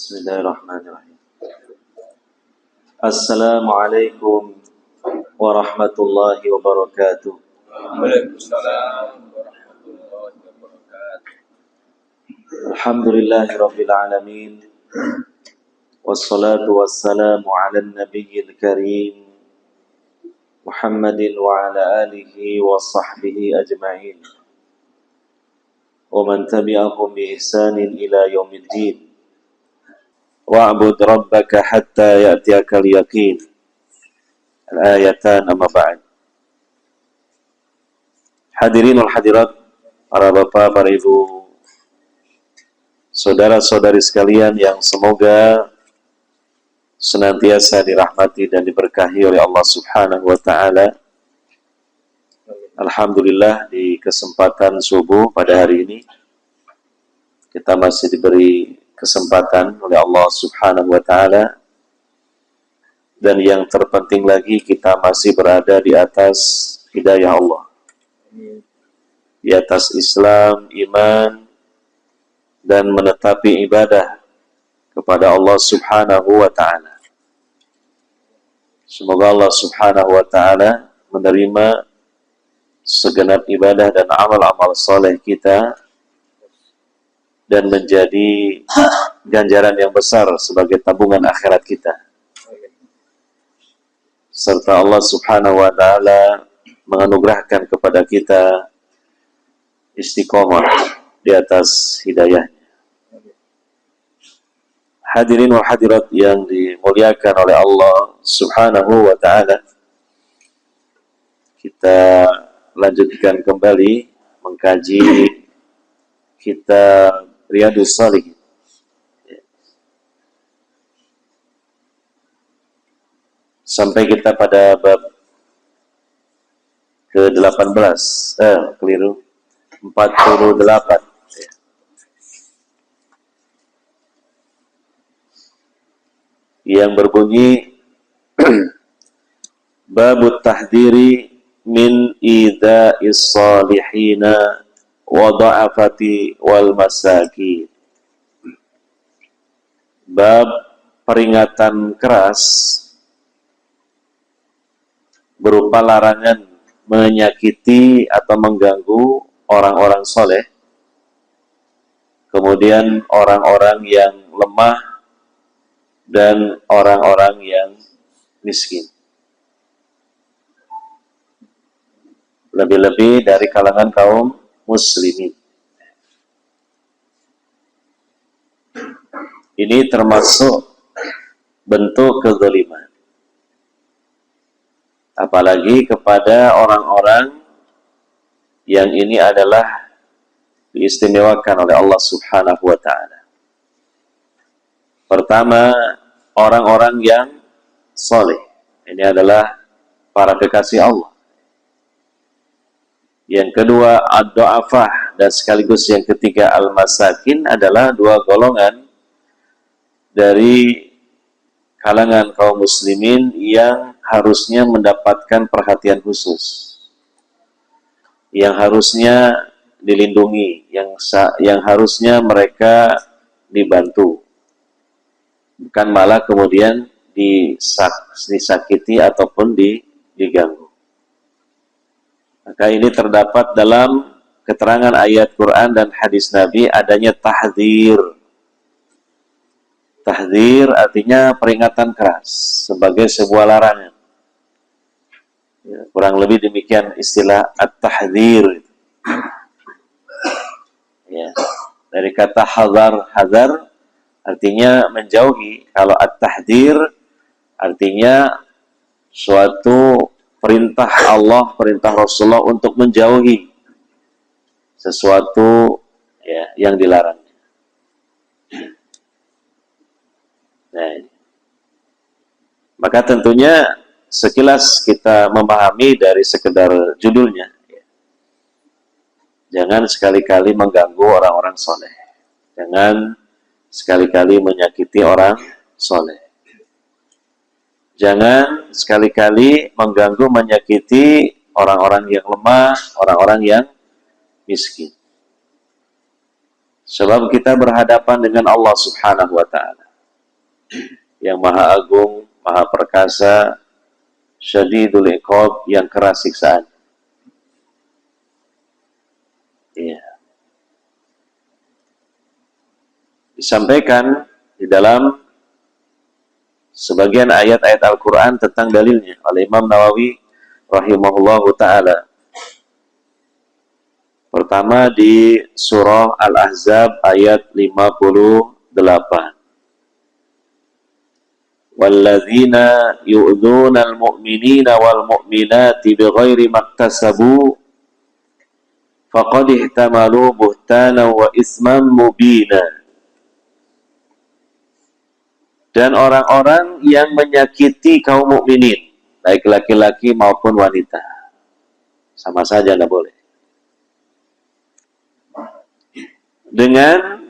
Bismillahirrahmanirrahim. Assalamualaikum warahmatullahi wabarakatuh. Waalaikumsalam warahmatullahi wabarakatuh. Alhamdulillahirabbil alamin. Wassalatu wassalamu ala nabiyil karim Muhammadin wa ala alihi wa sahbihi ajma'in. Wa man tabi'ahum bi ihsanin ila yaumiddin. Wa'bud rabbaka hatta ya'tiyakal yaqin. Al-ayatan amma ba'd. Hadirin wal hadirat, para bapak, para ibu, saudara-saudari sekalian yang semoga senantiasa dirahmati dan diberkahi oleh Allah Subhanahu wa taala. Alhamdulillah, di kesempatan subuh pada hari ini kita masih diberi kesempatan oleh Allah Subhanahu wa taala, dan yang terpenting lagi kita masih berada di atas hidayah Allah, di atas Islam, iman, dan menetapi ibadah kepada Allah Subhanahu wa taala. Semoga Allah Subhanahu wa taala menerima segenap ibadah dan amal-amal soleh kita dan menjadi ganjaran yang besar sebagai tabungan akhirat kita. Serta Allah Subhanahu wa taala menganugerahkan kepada kita istiqomah di atas hidayahnya. Hadirin wal hadirat yang dimuliakan oleh Allah Subhanahu wa taala, kita lanjutkan kembali mengkaji kitab Riyadhus Shalihin. Sampai kita pada bab ke-18, 48. Yang berbunyi Babut tahdhiri min idza'is salihina wa dha'afati wal masakin. Bab peringatan keras berupa larangan menyakiti atau mengganggu orang-orang soleh, kemudian orang-orang yang lemah dan orang-orang yang miskin, lebih-lebih dari kalangan kaum muslimin. Ini termasuk bentuk kezaliman, apalagi kepada orang-orang yang ini adalah diistimewakan oleh Allah Subhanahu wa taala. Pertama, orang-orang yang soleh. Ini adalah para kekasih Allah. Yang kedua, ad-du'afah, dan sekaligus yang ketiga al-masakin, adalah dua golongan dari kalangan kaum muslimin yang harusnya mendapatkan perhatian khusus, yang harusnya dilindungi, yang harusnya mereka dibantu, bukan malah kemudian disakiti ataupun diganggu. Maka ini terdapat dalam keterangan ayat Quran dan hadis Nabi adanya tahdzir. Tahdzir artinya peringatan keras sebagai sebuah larangan. Ya, kurang lebih demikian istilah at-tahdzir. Ya, dari kata hazar artinya menjauhi. Kalau at-tahdzir artinya suatu perintah Allah, perintah Rasulullah untuk menjauhi sesuatu ya, yang dilarang. Nah, maka tentunya sekilas kita memahami dari sekedar judulnya, ya. Jangan sekali-kali mengganggu orang-orang soleh. Jangan sekali-kali menyakiti orang soleh. Jangan sekali-kali mengganggu, menyakiti orang-orang yang lemah, orang-orang yang miskin. Sebab kita berhadapan dengan Allah Subhanahu wa ta'ala. yang Maha Agung, Maha Perkasa, Syadidul Iqab, yang keras siksaan. Iya. Disampaikan di dalam sebagian ayat-ayat Al-Quran tentang dalilnya oleh Imam Nawawi rahimahullahu ta'ala. Pertama di surah Al-Ahzab ayat 58. Walladzina yu'dzunal mu'minina wal mu'minati bighairi maktasabu faqad ihtamalu buhtanan wa isman mubina. Dan orang-orang yang menyakiti kaum mukminin, baik laki-laki maupun wanita, sama saja tidak boleh, dengan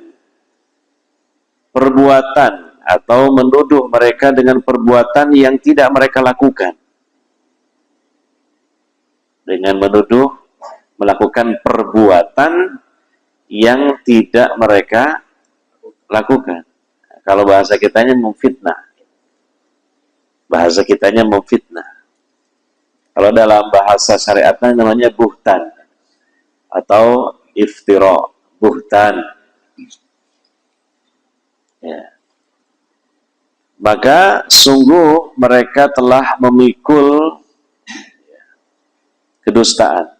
perbuatan atau menuduh mereka dengan perbuatan yang tidak mereka lakukan. Dengan menuduh melakukan perbuatan yang tidak mereka lakukan. Kalau bahasa kitanya memfitnah. Bahasa kitanya memfitnah. Kalau dalam bahasa syariatnya namanya buhtan atau iftira, buhtan. Ya. Maka sungguh mereka telah memikul kedustaan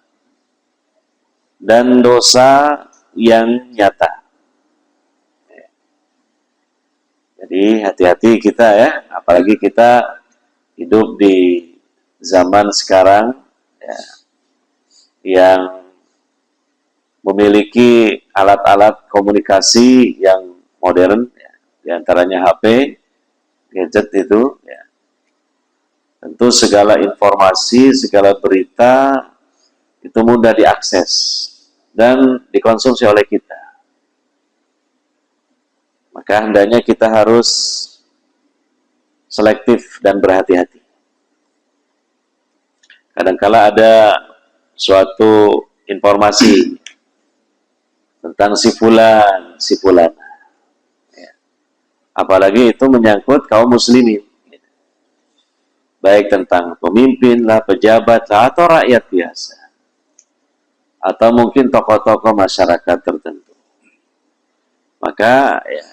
dan dosa yang nyata. Jadi hati-hati kita ya, apalagi kita hidup di zaman sekarang ya, yang memiliki alat-alat komunikasi yang modern, ya, diantaranya HP, gadget itu, ya. Tentu segala informasi, segala berita itu mudah diakses dan dikonsumsi oleh kita. Maka hendaknya kita harus selektif dan berhati-hati. Kadangkala ada suatu informasi tentang si fulan, ya. Apalagi itu menyangkut kaum muslimin, baik tentang pemimpin lah, pejabat lah, atau rakyat biasa, atau mungkin tokoh-tokoh masyarakat tertentu. Maka ya,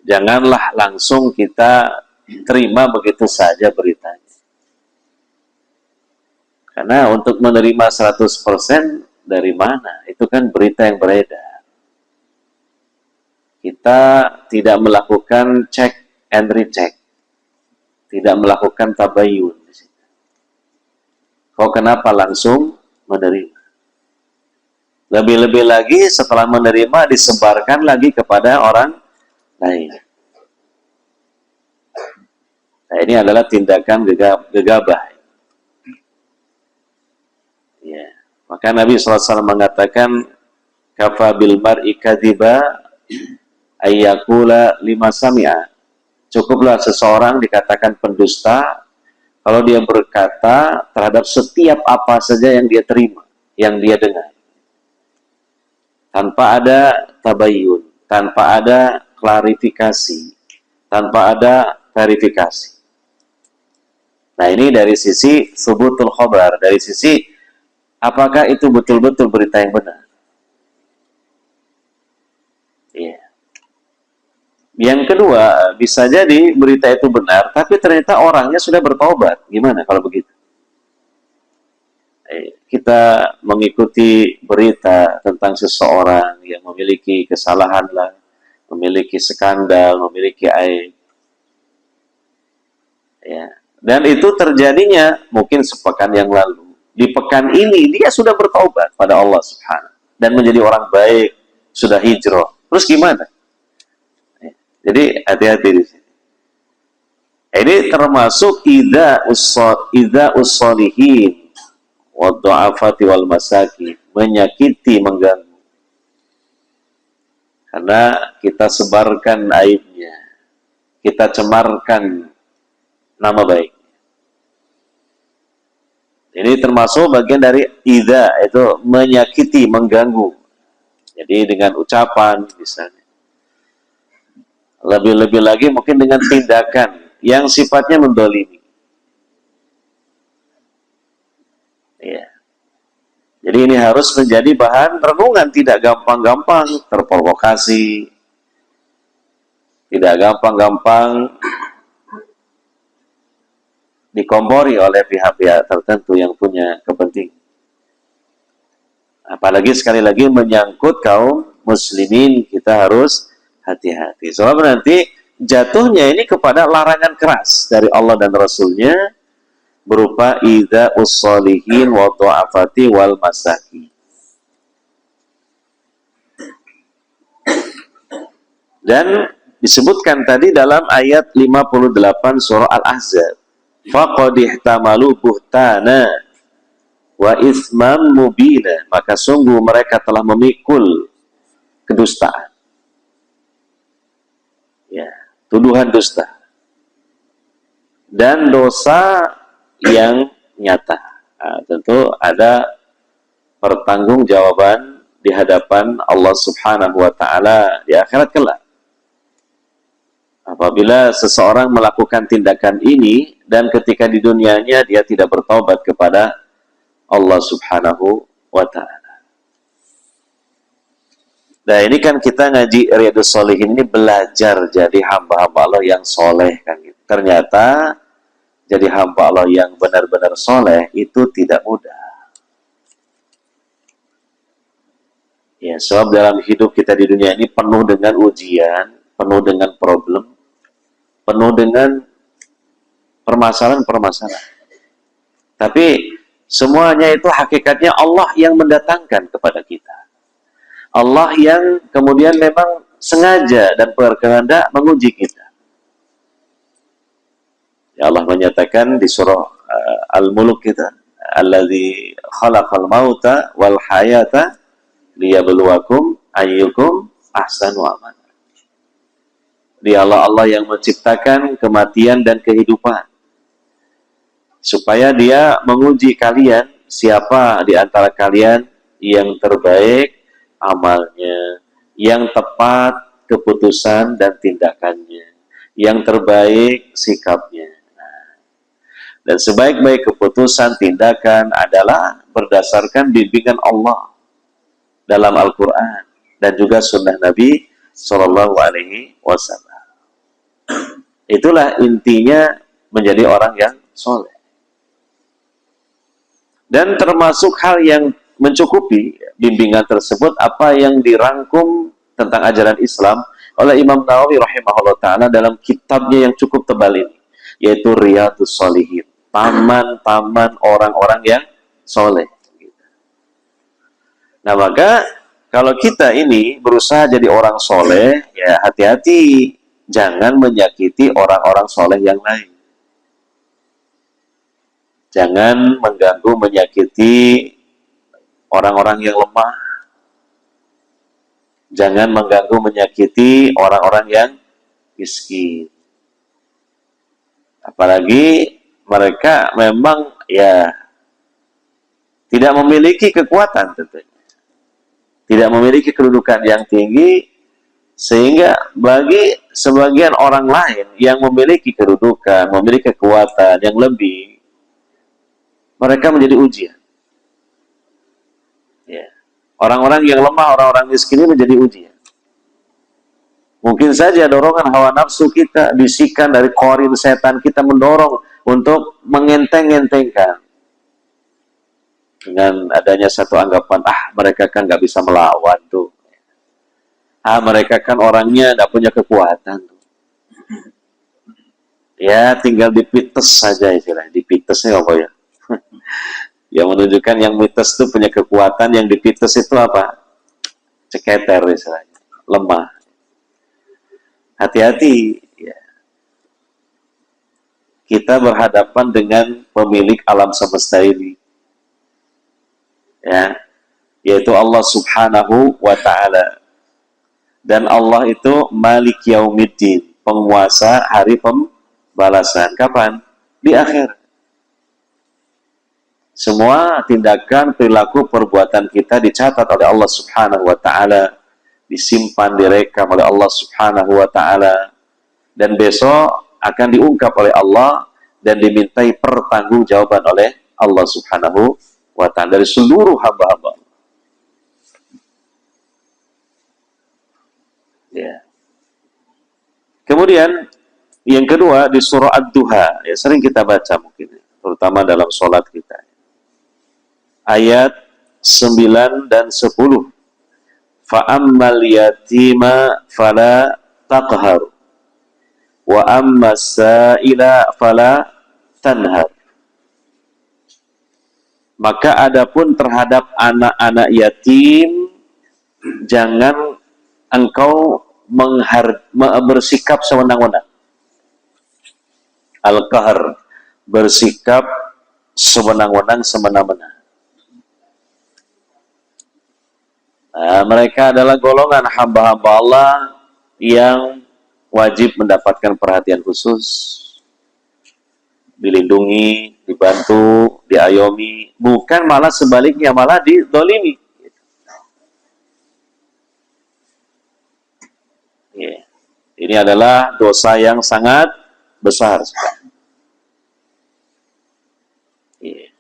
janganlah langsung kita terima begitu saja beritanya. Karena untuk menerima 100% dari mana? Itu kan berita yang beredar. Kita tidak melakukan check and recheck. Tidak melakukan tabayun. Kok kenapa langsung menerima? Lebih-lebih lagi setelah menerima disebarkan lagi kepada orang lain. Nah, ini adalah tindakan gegabah. Ya. Maka Nabi SAW mengatakan, kafa bil mar'i kadhiba ayyakula lima sami'a. Cukuplah seseorang dikatakan pendusta kalau dia berkata terhadap setiap apa saja yang dia terima, yang dia dengar, tanpa ada tabayyun, tanpa ada klarifikasi, tanpa ada verifikasi. Nah, ini dari sisi subutul khobar, dari sisi apakah itu betul-betul berita yang benar. Iya. Yang kedua, bisa jadi berita itu benar, tapi ternyata orangnya sudah bertaubat. Gimana kalau begitu? Kita mengikuti berita tentang seseorang yang memiliki kesalahan lah, memiliki skandal, memiliki aib. Ya. Dan itu terjadinya mungkin sepekan yang lalu. Di pekan ini dia sudah bertaubat pada Allah Subhanahu dan menjadi orang baik, sudah hijrah. Terus gimana? Jadi hati-hati di sini. Ini termasuk idza ussolihin wa du'afati wal masakin, menyakiti, mengganggu. Karena kita sebarkan aibnya, kita cemarkan nama baik. Ini termasuk bagian dari idza, itu menyakiti, mengganggu. Jadi dengan ucapan misalnya. Lebih-lebih lagi mungkin dengan tindakan yang sifatnya mendolimi. Ya. Jadi ini harus menjadi bahan renungan, tidak gampang-gampang terprovokasi, tidak gampang-gampang dikompori oleh pihak-pihak tertentu yang punya kepentingan. Apalagi sekali lagi menyangkut kaum muslimin, kita harus hati-hati. Soalnya nanti jatuhnya ini kepada larangan keras dari Allah dan Rasulnya berupa idza ussolihin wa du'afati wal masakin. Dan disebutkan tadi dalam ayat 58 surah Al-Ahzab, faqad ihtamalu buhtana wa itsman mubina, maka sungguh mereka telah memikul kedustaan. Ya, tuduhan dusta dan dosa yang nyata. Nah, tentu ada pertanggungjawaban di hadapan Allah Subhanahu wa taala di akhirat kelak. Apabila seseorang melakukan tindakan ini dan ketika di dunianya dia tidak bertaubat kepada Allah Subhanahu wa taala. Nah, ini kan kita ngaji Riyadhus Shalihin ini belajar jadi hamba-hamba Allah yang soleh kan gitu. Ternyata jadi hamba Allah yang benar-benar soleh itu tidak mudah. Ya, sebab dalam hidup kita di dunia ini penuh dengan ujian, penuh dengan problem, penuh dengan permasalahan-permasalahan. Tapi semuanya itu hakikatnya Allah yang mendatangkan kepada kita. Allah yang kemudian memang sengaja dan berkehendak menguji kita. Ya, Allah menyatakan di surah Al-Mulk kita, Alladzi khalaqal mauta wal hayata liyabluwakum ayyukum ahsanu amala. Dia Allah yang menciptakan kematian dan kehidupan supaya dia menguji kalian, siapa di antara kalian yang terbaik amalnya, yang tepat keputusan dan tindakannya, yang terbaik sikapnya. Dan sebaik-baik keputusan tindakan adalah berdasarkan bimbingan Allah dalam Al-Quran dan juga sunnah Nabi Sallallahu Alaihi Wasallam. Itulah intinya menjadi orang yang soleh. Dan termasuk hal yang mencukupi bimbingan tersebut apa yang dirangkum tentang ajaran Islam oleh Imam Nawawi rahimahullah ta'ala dalam kitabnya yang cukup tebal ini, yaitu Riyadhus Shalihin, taman-taman orang-orang yang soleh. Nah, maka kalau kita ini berusaha jadi orang soleh, ya hati-hati, jangan menyakiti orang-orang soleh yang lain. Jangan mengganggu, menyakiti orang-orang yang lemah. Jangan mengganggu, menyakiti orang-orang yang miskin. Apalagi mereka memang ya tidak memiliki kekuatan tentunya. Tidak memiliki kedudukan yang tinggi, sehingga bagi sebagian orang lain yang memiliki kedudukan, memiliki kekuatan yang lebih, mereka menjadi ujian. Ya. Orang-orang yang lemah, orang-orang miskin ini menjadi ujian. Mungkin saja dorongan hawa nafsu kita, bisikan dari korin setan kita mendorong untuk mengenteng-entengkan. Dengan adanya satu anggapan, mereka kan nggak bisa melawan tuh. Mereka kan orangnya nggak punya kekuatan tuh. Ya, tinggal dipites saja istilahnya. Dipitesnya apa ya? Yang menunjukkan yang mites itu punya kekuatan, yang dipites itu apa? Ceketer istilahnya. Lemah. Hati-hati. Ya. Kita berhadapan dengan pemilik alam semesta ini. Ya, yaitu Allah Subhanahu wa ta'ala. Dan Allah itu Malik Yaumiddin, penguasa hari pembalasan. Kapan? Di akhir. Semua tindakan, perilaku, perbuatan kita dicatat oleh Allah Subhanahu wa ta'ala disimpan, direkam oleh Allah Subhanahu wa taala, dan besok akan diungkap oleh Allah dan dimintai pertanggungjawaban oleh Allah Subhanahu wa taala dari seluruh hamba-hamba. Ya. Kemudian yang kedua di surah Ad-Duha, ya sering kita baca mungkin, terutama dalam sholat kita. Ayat 9 dan 10. Fa'ammal yatima fala taqhar wa ammas sa'ila fala tanhar. Maka adapun terhadap anak-anak yatim, jangan engkau bersikap sewenang-wenang. Al-qahr, bersikap sewenang-wenang, semena-mena. Nah, mereka adalah golongan hamba-hamba Allah yang wajib mendapatkan perhatian khusus, dilindungi, dibantu, diayomi, bukan malah sebaliknya, malah didolimi. Yeah. Ini adalah dosa yang sangat besar. Yeah.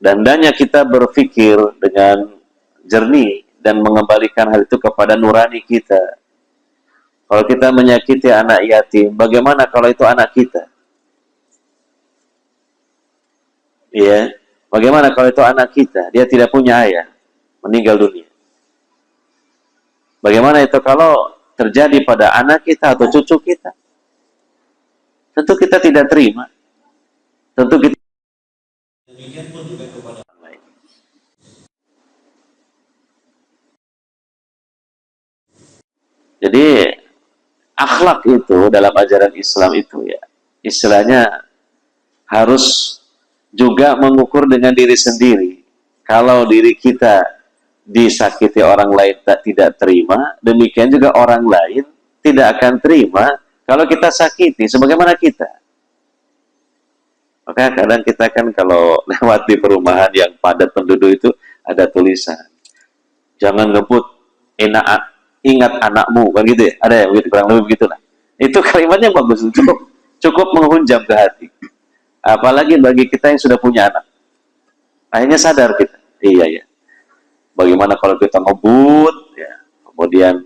Dan hendaknya kita berpikir dengan jernih dan mengembalikan hal itu kepada nurani kita. Kalau kita menyakiti anak yatim, bagaimana kalau itu anak kita? Ya, bagaimana kalau itu anak kita? Dia tidak punya ayah, meninggal dunia. Bagaimana itu kalau terjadi pada anak kita atau cucu kita? Tentu kita tidak terima. Tentu kita demikian pun juga kepada orang lain. Jadi akhlak itu dalam ajaran Islam itu ya, istilahnya harus juga mengukur dengan diri sendiri. Kalau diri kita disakiti orang lain tidak terima, demikian juga orang lain tidak akan terima kalau kita sakiti sebagaimana kita. Maka kadang kita kan kalau lewat di perumahan yang padat penduduk itu ada tulisan, jangan ngebut, ingat anakmu, kan gitu ya? Ada yang begitu, kurang lebih begitulah. Itu kalimatnya bagus, cukup menghunjam ke hati. Apalagi bagi kita yang sudah punya anak. Akhirnya sadar kita, iya ya. Bagaimana kalau kita ngebut, ya, kemudian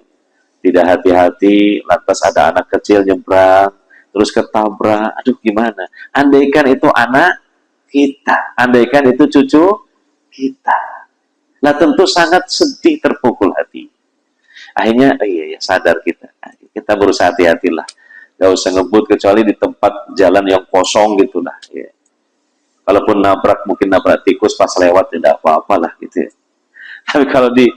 tidak hati-hati, lantas ada anak kecil nyebrang, terus ketabrak, aduh gimana? Andaikan itu anak kita, andaikan itu cucu kita. Nah tentu sangat sedih, terpukul hati. Akhirnya, iya ya, sadar kita. Kita berusaha hati-hatilah. Gak usah ngebut kecuali di tempat jalan yang kosong gitu lah. Ya. Kalaupun nabrak, mungkin nabrak tikus pas lewat, tidak apa-apalah gitu ya. Tapi kalau di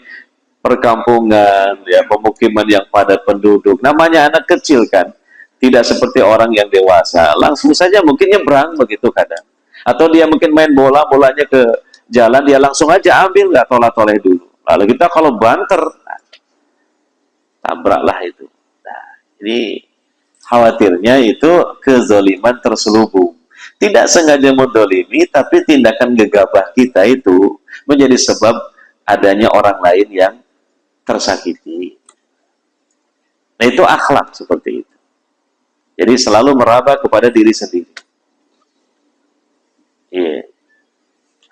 perkampungan, ya pemukiman yang padat penduduk, namanya anak kecil kan, tidak seperti orang yang dewasa. Langsung saja mungkin nyebrang begitu kadang. Atau dia mungkin main bola, bolanya ke jalan, dia langsung aja ambil, nggak toleh-toleh dulu. Lalu kita kalau banter, tabraklah itu. Nah, ini khawatirnya itu kezaliman terselubung. Tidak sengaja mendolimi, tapi tindakan gegabah kita itu menjadi sebab adanya orang lain yang tersakiti. Nah itu akhlak seperti itu. Jadi selalu meraba kepada diri sendiri. Yeah.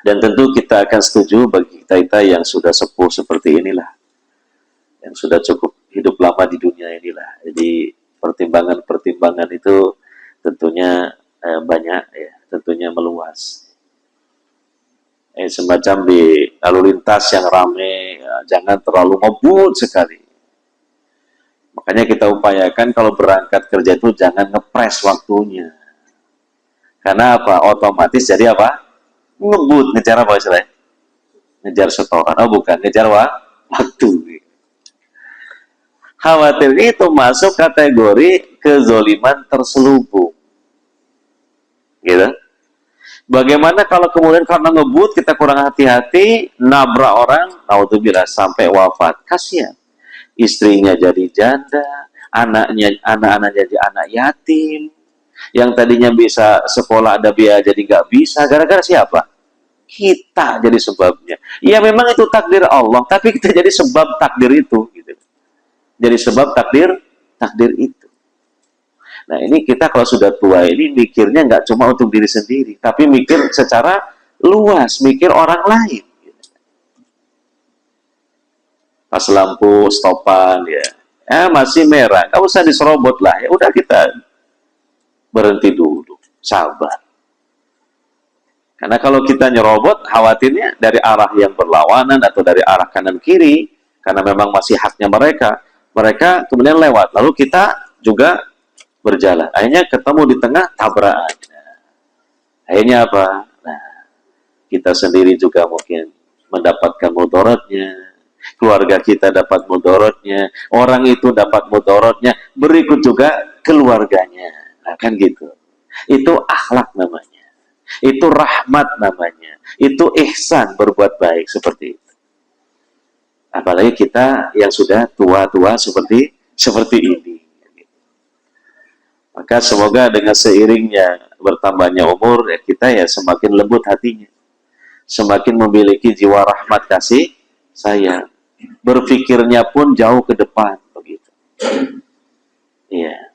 Dan tentu kita akan setuju bagi kita yang sudah sepuh seperti inilah, yang sudah cukup hidup lama di dunia inilah. Jadi pertimbangan-pertimbangan itu tentunya banyak ya, tentunya meluas. Semacam di lalu lintas yang ramai, ya, jangan terlalu ngebut sekali. Makanya kita upayakan kalau berangkat kerja itu jangan ngepres waktunya. Karena apa? Otomatis jadi apa? Ngebut, ngejar apa istilahnya? Ngejar setoran. Oh bukan, ngejar waktu. Khawatir itu masuk kategori kezoliman terselubung. Gitu. Bagaimana kalau kemudian karena ngebut kita kurang hati-hati, nabrak orang, naudzubillah sampai wafat. Kasihan. Istrinya jadi janda, anak-anak jadi anak yatim, yang tadinya bisa sekolah ada biaya jadi nggak bisa, gara-gara siapa? Kita jadi sebabnya. Ya memang itu takdir Allah, tapi kita jadi sebab takdir itu. Gitu. Jadi sebab takdir itu. Nah ini kita kalau sudah tua ini mikirnya nggak cuma untuk diri sendiri, tapi mikir secara luas, mikir orang lain. Pas lampu stopan ya, masih merah, nggak usah diserobot lah, ya udah kita berhenti dulu, sabar. Karena kalau kita nyerobot, khawatirnya dari arah yang berlawanan atau dari arah kanan kiri, karena memang masih haknya mereka, mereka kemudian lewat, lalu kita juga berjalan. Akhirnya ketemu di tengah, tabrakan. Akhirnya apa? Nah, kita sendiri juga mungkin mendapatkan mudaratnya, keluarga kita dapat mudaratnya, orang itu dapat mudaratnya, berikut juga keluarganya. Nah, kan gitu. Itu akhlak namanya. Itu rahmat namanya. Itu ihsan, berbuat baik seperti itu. Apalagi kita yang sudah tua-tua seperti ini. Maka semoga dengan seiringnya bertambahnya umur, ya kita ya semakin lembut hatinya. Semakin memiliki jiwa rahmat kasih sayang. Berpikirnya pun jauh ke depan begitu. Iya.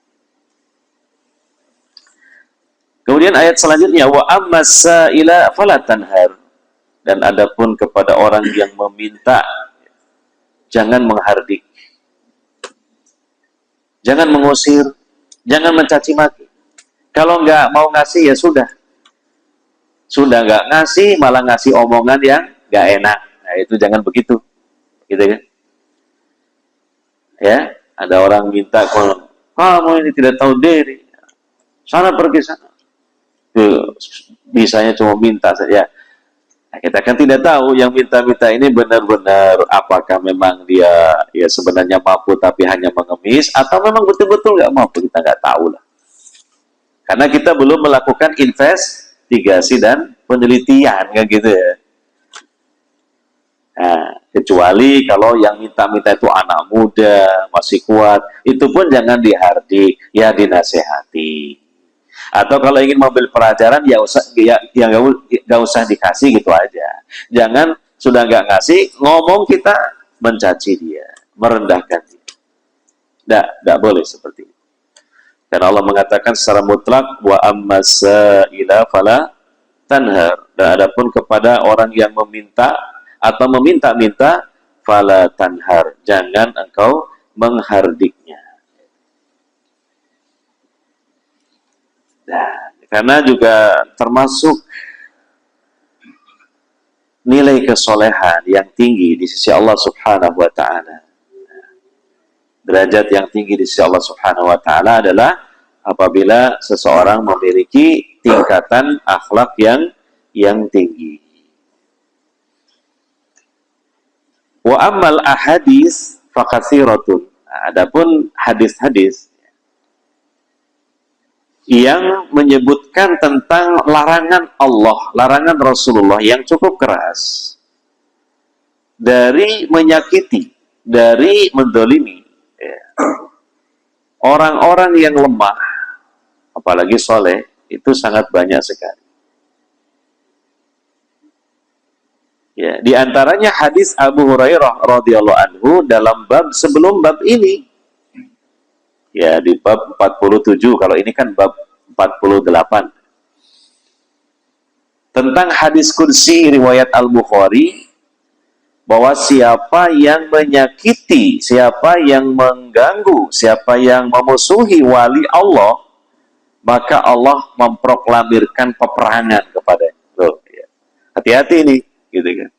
Kemudian ayat selanjutnya wa ammas-sa'ila fala tanhar, dan adapun kepada orang yang meminta jangan menghardik. Jangan mengusir, jangan mencaci maki. Kalau nggak mau ngasih ya sudah. Sudah nggak ngasih malah ngasih omongan yang nggak enak. Nah, itu jangan begitu. Gitu kan? Ya, ada orang minta kalau kamu ini tidak tahu diri. Sana pergi sana. Bisanya cuma minta saja. Nah, kita kan tidak tahu yang minta-minta ini benar-benar apakah memang dia ya sebenarnya mampu tapi hanya mengemis atau memang betul-betul nggak mampu, kita nggak tahu lah. Karena kita belum melakukan investigasi dan penelitian kan gitu ya. Nah, kecuali kalau yang minta-minta itu anak muda masih kuat, itu pun jangan dihardik, ya dinasehati. Atau kalau ingin mengambil pelajaran ya nggak usah dikasih gitu aja. Jangan sudah nggak ngasih ngomong kita mencaci dia, merendahkan dia. Nggak boleh seperti itu. Dan Allah mengatakan secara mutlak wa ammas-sa'ila fala tanhar. Dan adapun kepada orang yang meminta atau meminta-minta fala tanhar, jangan engkau menghardiknya. Nah, karena juga termasuk nilai kesolehan yang tinggi di sisi Allah Subhanahu wa Ta'ala. Derajat yang tinggi di sisi Allah Subhanahu wa Ta'ala adalah apabila seseorang memiliki tingkatan akhlak yang tinggi. Wa ammal ahadis fakatsiratun. Adapun hadis-hadis yang menyebutkan tentang larangan Allah, larangan Rasulullah yang cukup keras dari menyakiti, dari mendolimi orang-orang yang lemah, apalagi soleh, itu sangat banyak sekali. Ya, di antaranya hadis Abu Hurairah radhiyallahu anhu dalam bab sebelum bab ini. Ya, di bab 47, kalau ini kan bab 48. Tentang hadis kursi riwayat Al-Bukhari, bahwa siapa yang menyakiti, siapa yang mengganggu, siapa yang memusuhi wali Allah, maka Allah memproklamirkan peperangan kepadanya. Loh, ya. Hati-hati ini, gitu kan.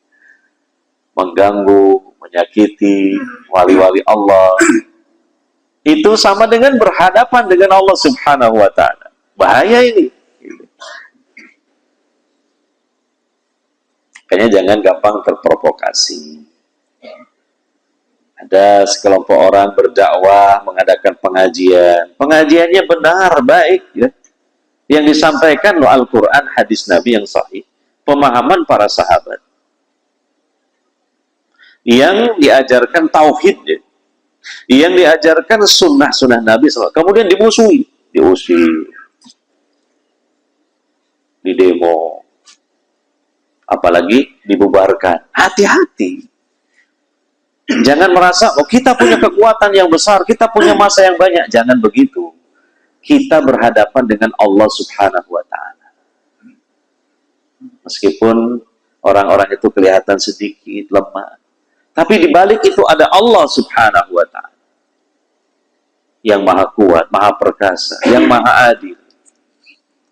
Mengganggu, menyakiti wali-wali Allah, itu sama dengan berhadapan dengan Allah Subhanahu wa Ta'ala. Bahaya ini. Makanya jangan gampang terprovokasi. Ada sekelompok orang berdakwah, mengadakan pengajian. Pengajiannya benar, baik. Ya. Yang disampaikan Al-Quran, hadis Nabi yang sahih. Pemahaman para sahabat. Yang diajarkan tauhid. Ya. Yang diajarkan sunnah-sunnah Nabi SAW. Kemudian dimusuhi, diusir, didemo, apalagi dibubarkan. Hati-hati. Jangan merasa, oh kita punya kekuatan yang besar, kita punya masa yang banyak. Jangan begitu. Kita berhadapan dengan Allah Subhanahu wa Ta'ala. Meskipun orang-orang itu kelihatan sedikit lemah, tapi di balik itu ada Allah Subhanahu wa Ta'ala yang maha kuat, maha perkasa, yang maha adil,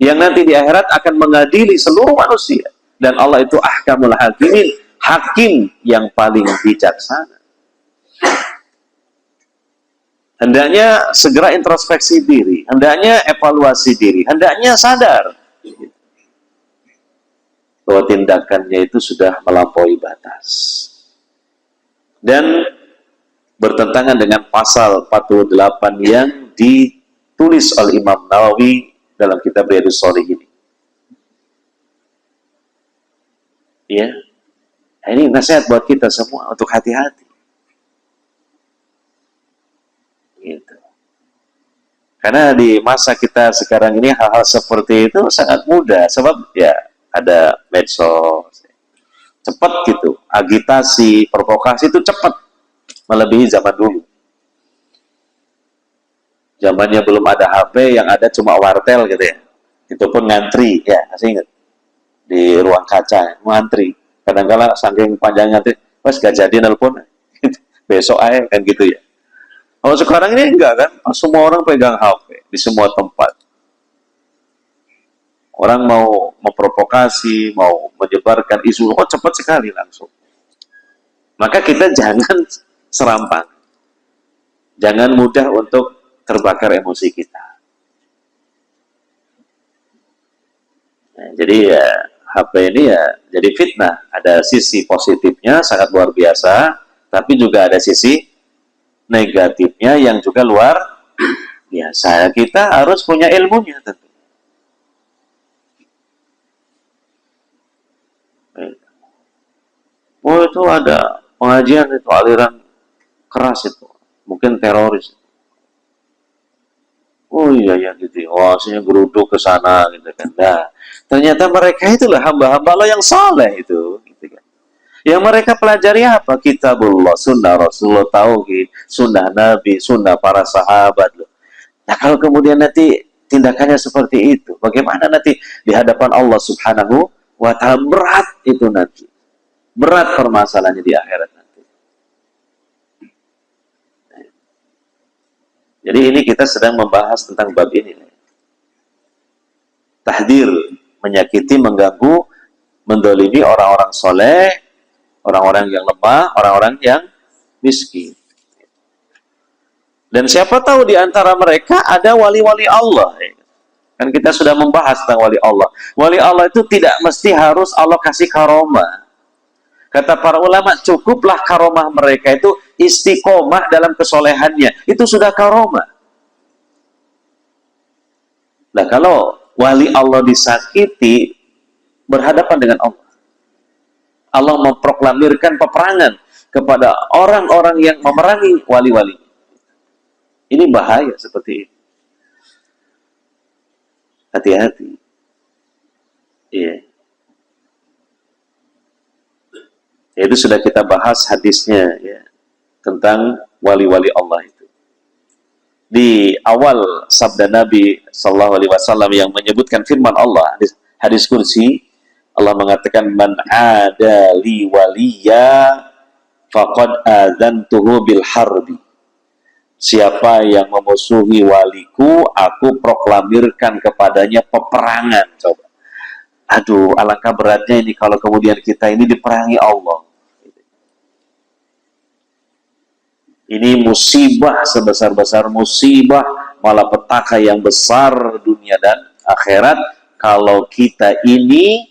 yang nanti di akhirat akan mengadili seluruh manusia. Dan Allah itu ahkamul hakimin, hakim yang paling bijaksana. Hendaknya segera introspeksi diri, hendaknya evaluasi diri, hendaknya sadar bahwa tindakannya itu sudah melampaui batas. Dan bertentangan dengan pasal 48 yang ditulis oleh Imam Nawawi dalam kitab Riyadhus Shalihin. Ya. Ini nasihat buat kita semua untuk hati-hati. Gitu. Karena di masa kita sekarang ini hal-hal seperti itu sangat mudah, sebab ya ada medsos, cepat gitu, agitasi, provokasi itu cepat, melebihi zaman dulu. Zamannya belum ada HP, yang ada cuma wartel gitu ya. Itu pun ngantri, ya masih ingat di ruang kaca, ngantri. Kadang-kadang saking panjang ngantri, pas gak jadi nelpon, besok aja kan gitu ya. Kalau sekarang ini enggak kan, semua orang pegang HP di semua tempat. Orang mau memprovokasi, mau menyebarkan isu, oh cepat sekali langsung. Maka kita jangan serampan. Jangan mudah untuk terbakar emosi kita. Nah, jadi ya HP ini ya jadi fitnah. Ada sisi positifnya sangat luar biasa, tapi juga ada sisi negatifnya yang juga luar biasa. Kita harus punya ilmunya tentu. Oh itu ada pengajian itu aliran keras itu, mungkin teroris. Oh iya ya gitu. Oh aslinya geruduk ke sana gitu kan. Nah, ternyata mereka itulah hamba-hamba Allah yang saleh itu. Gitu kan. Yang mereka pelajari apa? Kitabullah, sunnah Rasulullah, tauhid, sunnah Nabi, sunnah para sahabat. Loh. Nah kalau kemudian nanti tindakannya seperti itu, bagaimana nanti di hadapan Allah Subhanahu wa Ta'ala? Berat itu nanti. Berat permasalahannya di akhirat nanti. Jadi ini kita sedang membahas tentang bab ini. Tahdir, menyakiti, mengganggu, mendolimi orang-orang soleh, orang-orang yang lemah, orang-orang yang miskin. Dan siapa tahu di antara mereka ada wali-wali Allah. Kan kita sudah membahas tentang wali Allah. Wali Allah itu tidak mesti harus Allah kasih karomah. Kata para ulama, cukuplah karomah mereka itu istiqomah dalam kesolehannya. Itu sudah karomah. Nah, kalau wali Allah disakiti, berhadapan dengan Allah. Allah memproklamirkan peperangan kepada orang-orang yang memerangi wali-wali. Ini bahaya seperti ini. Hati-hati. Iya. Itu sudah kita bahas hadisnya ya, tentang wali-wali Allah itu. Di awal sabda Nabi Sallallahu Alaihi Wasallam yang menyebutkan firman Allah, hadis kursi, Allah mengatakan, man ada li waliya faqad adzantuhu bil harbi. Siapa yang memusuhi waliku, aku proklamirkan kepadanya peperangan. Coba. Aduh, alangkah beratnya ini kalau kemudian kita ini diperangi Allah. Ini musibah sebesar-besar musibah, malapetaka yang besar dunia dan akhirat kalau kita ini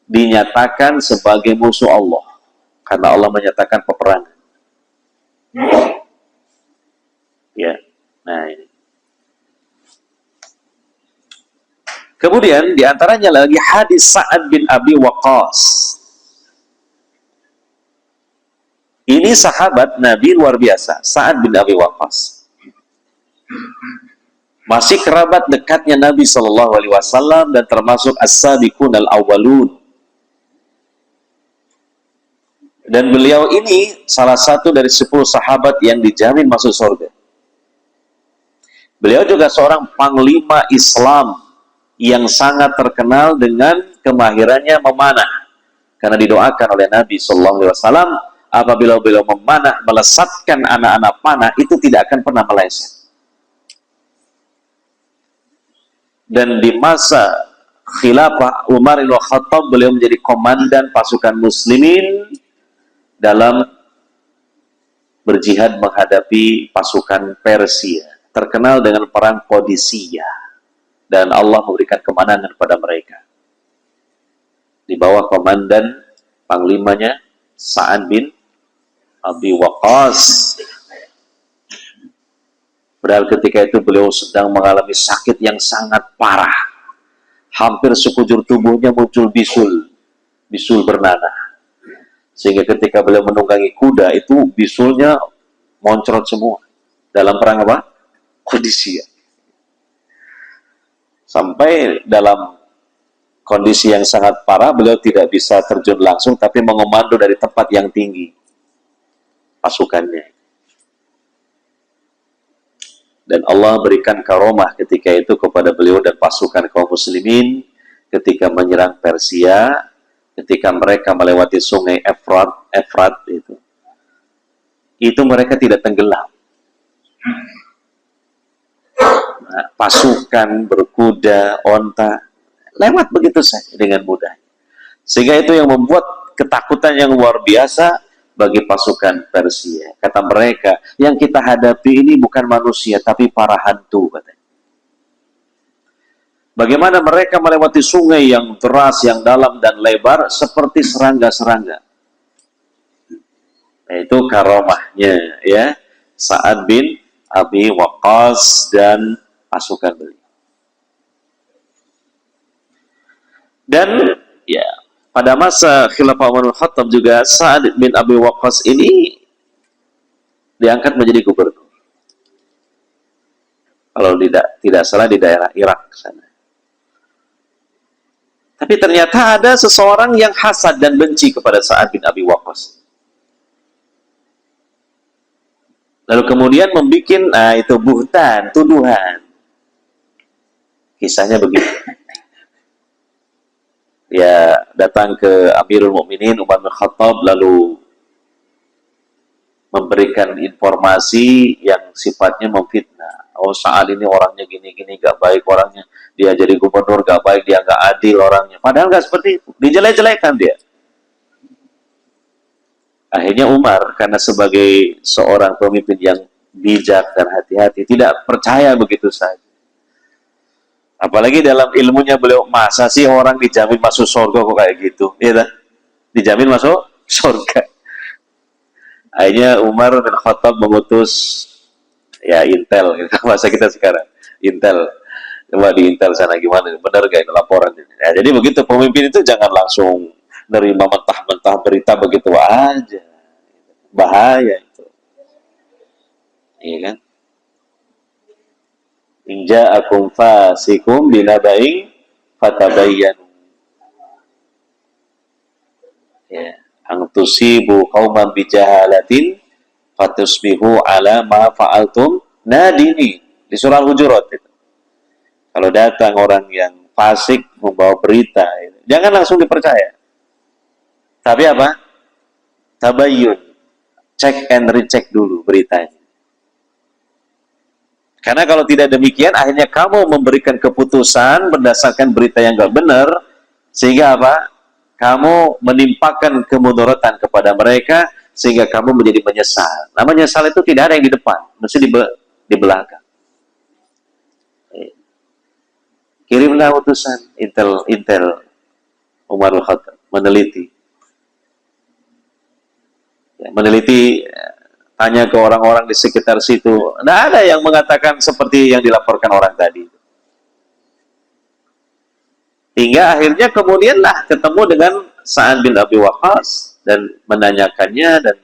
dinyatakan sebagai musuh Allah. Karena Allah menyatakan peperangan. Ya. Nah, ini. Kemudian diantaranya lagi hadis Sa'ad bin Abi Waqqas. Ini sahabat Nabi luar biasa, Sa'ad bin Abi Waqqas. Masih kerabat dekatnya Nabi Shallallahu Alaihi Wasallam dan termasuk as-sabiqun al-awwalun. Dan beliau ini salah satu dari 10 sahabat yang dijamin masuk surga. Beliau juga seorang panglima Islam yang sangat terkenal dengan kemahirannya memanah. Karena didoakan oleh Nabi SAW, apabila beliau memanah, melesatkan anak-anak panah, itu tidak akan pernah meleset. Dan di masa khilafah Umar bin Khattab, beliau menjadi komandan pasukan muslimin dalam berjihad menghadapi pasukan Persia, terkenal dengan perang Qadisiyah, dan Allah memberikan kemenangan pada mereka di bawah komandan panglimanya Sa'ad bin Abi Waqqas. Padahal ketika itu beliau sedang mengalami sakit yang sangat parah, hampir sekujur tubuhnya muncul bisul bernanah. Sehingga ketika beliau menunggangi kuda, itu bisulnya moncrot semua. Dalam perang apa? Qadisiyah. Sampai dalam kondisi yang sangat parah, beliau tidak bisa terjun langsung, tapi mengomando dari tempat yang tinggi pasukannya. Dan Allah berikan karomah ketika itu kepada beliau dan pasukan kaum muslimin ketika menyerang Persia. Ketika mereka melewati sungai Efrat itu mereka tidak tenggelam. Nah, pasukan berkuda, onta, lewat begitu saja dengan mudah. Sehingga itu yang membuat ketakutan yang luar biasa bagi pasukan Persia. Kata mereka, yang kita hadapi ini bukan manusia, tapi para hantu, katanya. Bagaimana mereka melewati sungai yang deras, yang dalam dan lebar, seperti serangga-serangga. Itu karomahnya, ya, Sa'ad bin Abi Waqqas dan pasukan beliau. Dan ya, pada masa khilafah Umar bin Khattab juga Sa'ad bin Abi Waqqas ini diangkat menjadi gubernur. Kalau tidak salah di daerah Irak sana. Tapi ternyata ada seseorang yang hasad dan benci kepada Sa'ad bin Abi Waqqas. Lalu kemudian membuat itu buhtan, tuduhan. Kisahnya begitu. Ya, datang ke Amirul Mukminin Umar bin Khattab, lalu memberikan informasi yang sifatnya memfitnah. Oh, Sa'ad ini orangnya gini-gini, gak baik orangnya. Dia jadi gubernur gak baik, dia gak adil orangnya. Padahal gak seperti itu. Dijelek-jelekan dia. Akhirnya Umar, karena sebagai seorang pemimpin yang bijak dan hati-hati, tidak percaya begitu saja. Apalagi dalam ilmunya beliau, masa sih orang dijamin masuk surga kok kayak gitu? Iya, dijamin masuk surga. Akhirnya Umar bin Khattab mengutus ya intel, bahasa kita sekarang, intel. Coba di intel sana gimana, benar gak ini laporan? Ya, jadi begitu, pemimpin itu jangan langsung nerima mentah-mentah berita begitu aja. Bahaya itu. Iya kan? Inja akum fasikum binabaing fatabayyanu. Ya, ang tusibu qauman bijahalatin fatusbihu ala ma fa'altum nadini. Di surah Al-Hujurat itu. Kalau datang orang yang fasik membawa berita, jangan langsung dipercaya. Tapi apa? Tabayyun. Check and recheck dulu beritanya. Karena kalau tidak demikian, akhirnya kamu memberikan keputusan berdasarkan berita yang gak benar, sehingga apa? Kamu menimpakan kemudorotan kepada mereka, sehingga kamu menjadi menyesal. Nah, menyesal itu tidak ada yang di depan, mesti di belakang. Kirimlah utusan intel Umar al-Khattab meneliti. Ya, meneliti, tanya ke orang-orang di sekitar situ. Tidak ada yang mengatakan seperti yang dilaporkan orang tadi. Hingga akhirnya kemudianlah ketemu dengan Sa'ad bin Abi Waqqas dan menanyakannya dan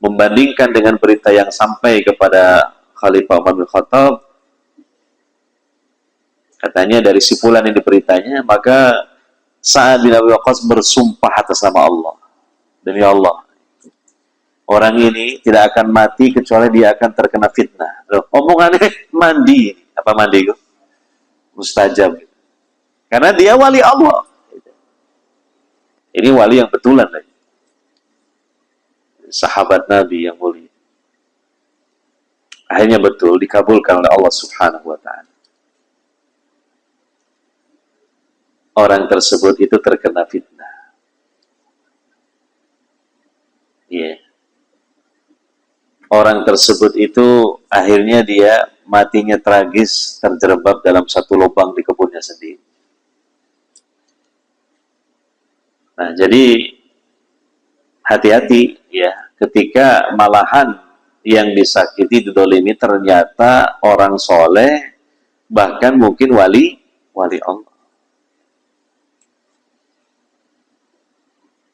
membandingkan dengan berita yang sampai kepada Khalifah Umar bin Khattab. Katanya dari simpulan yang diberitanya, maka Sa'ad bin Abi Waqqas bersumpah atas nama Allah. Demi Allah, Orang ini tidak akan mati kecuali dia akan terkena fitnah. Loh, omongannya mandi. Apa mandi itu? Mustajab. Karena dia wali Allah. Ini wali yang betulan lagi. Sahabat Nabi yang mulia. Akhirnya betul dikabulkan oleh Allah Subhanahu wa ta'ala. Orang tersebut itu terkena fitnah. Iya. Orang tersebut itu akhirnya dia matinya tragis, terjerembab dalam satu lubang di kebunnya sendiri. Nah, jadi hati-hati ya, ketika malahan yang disakiti, didolimi ternyata orang soleh, bahkan mungkin wali Allah.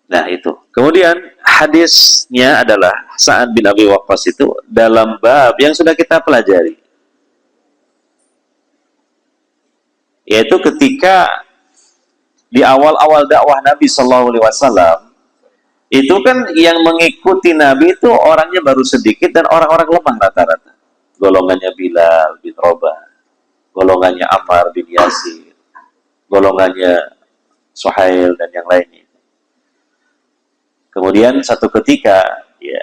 Nah itu. Kemudian hadisnya adalah Sa'ad bin Abi Waqqas itu dalam bab yang sudah kita pelajari. Yaitu ketika di awal-awal dakwah Nabi SAW, itu kan yang mengikuti Nabi itu orangnya baru sedikit dan orang-orang lemah rata-rata. Golongannya Bilal bin Rabah, golongannya Ammar bin Yasir, golongannya Suhail dan yang lainnya. Kemudian satu ketika, ya,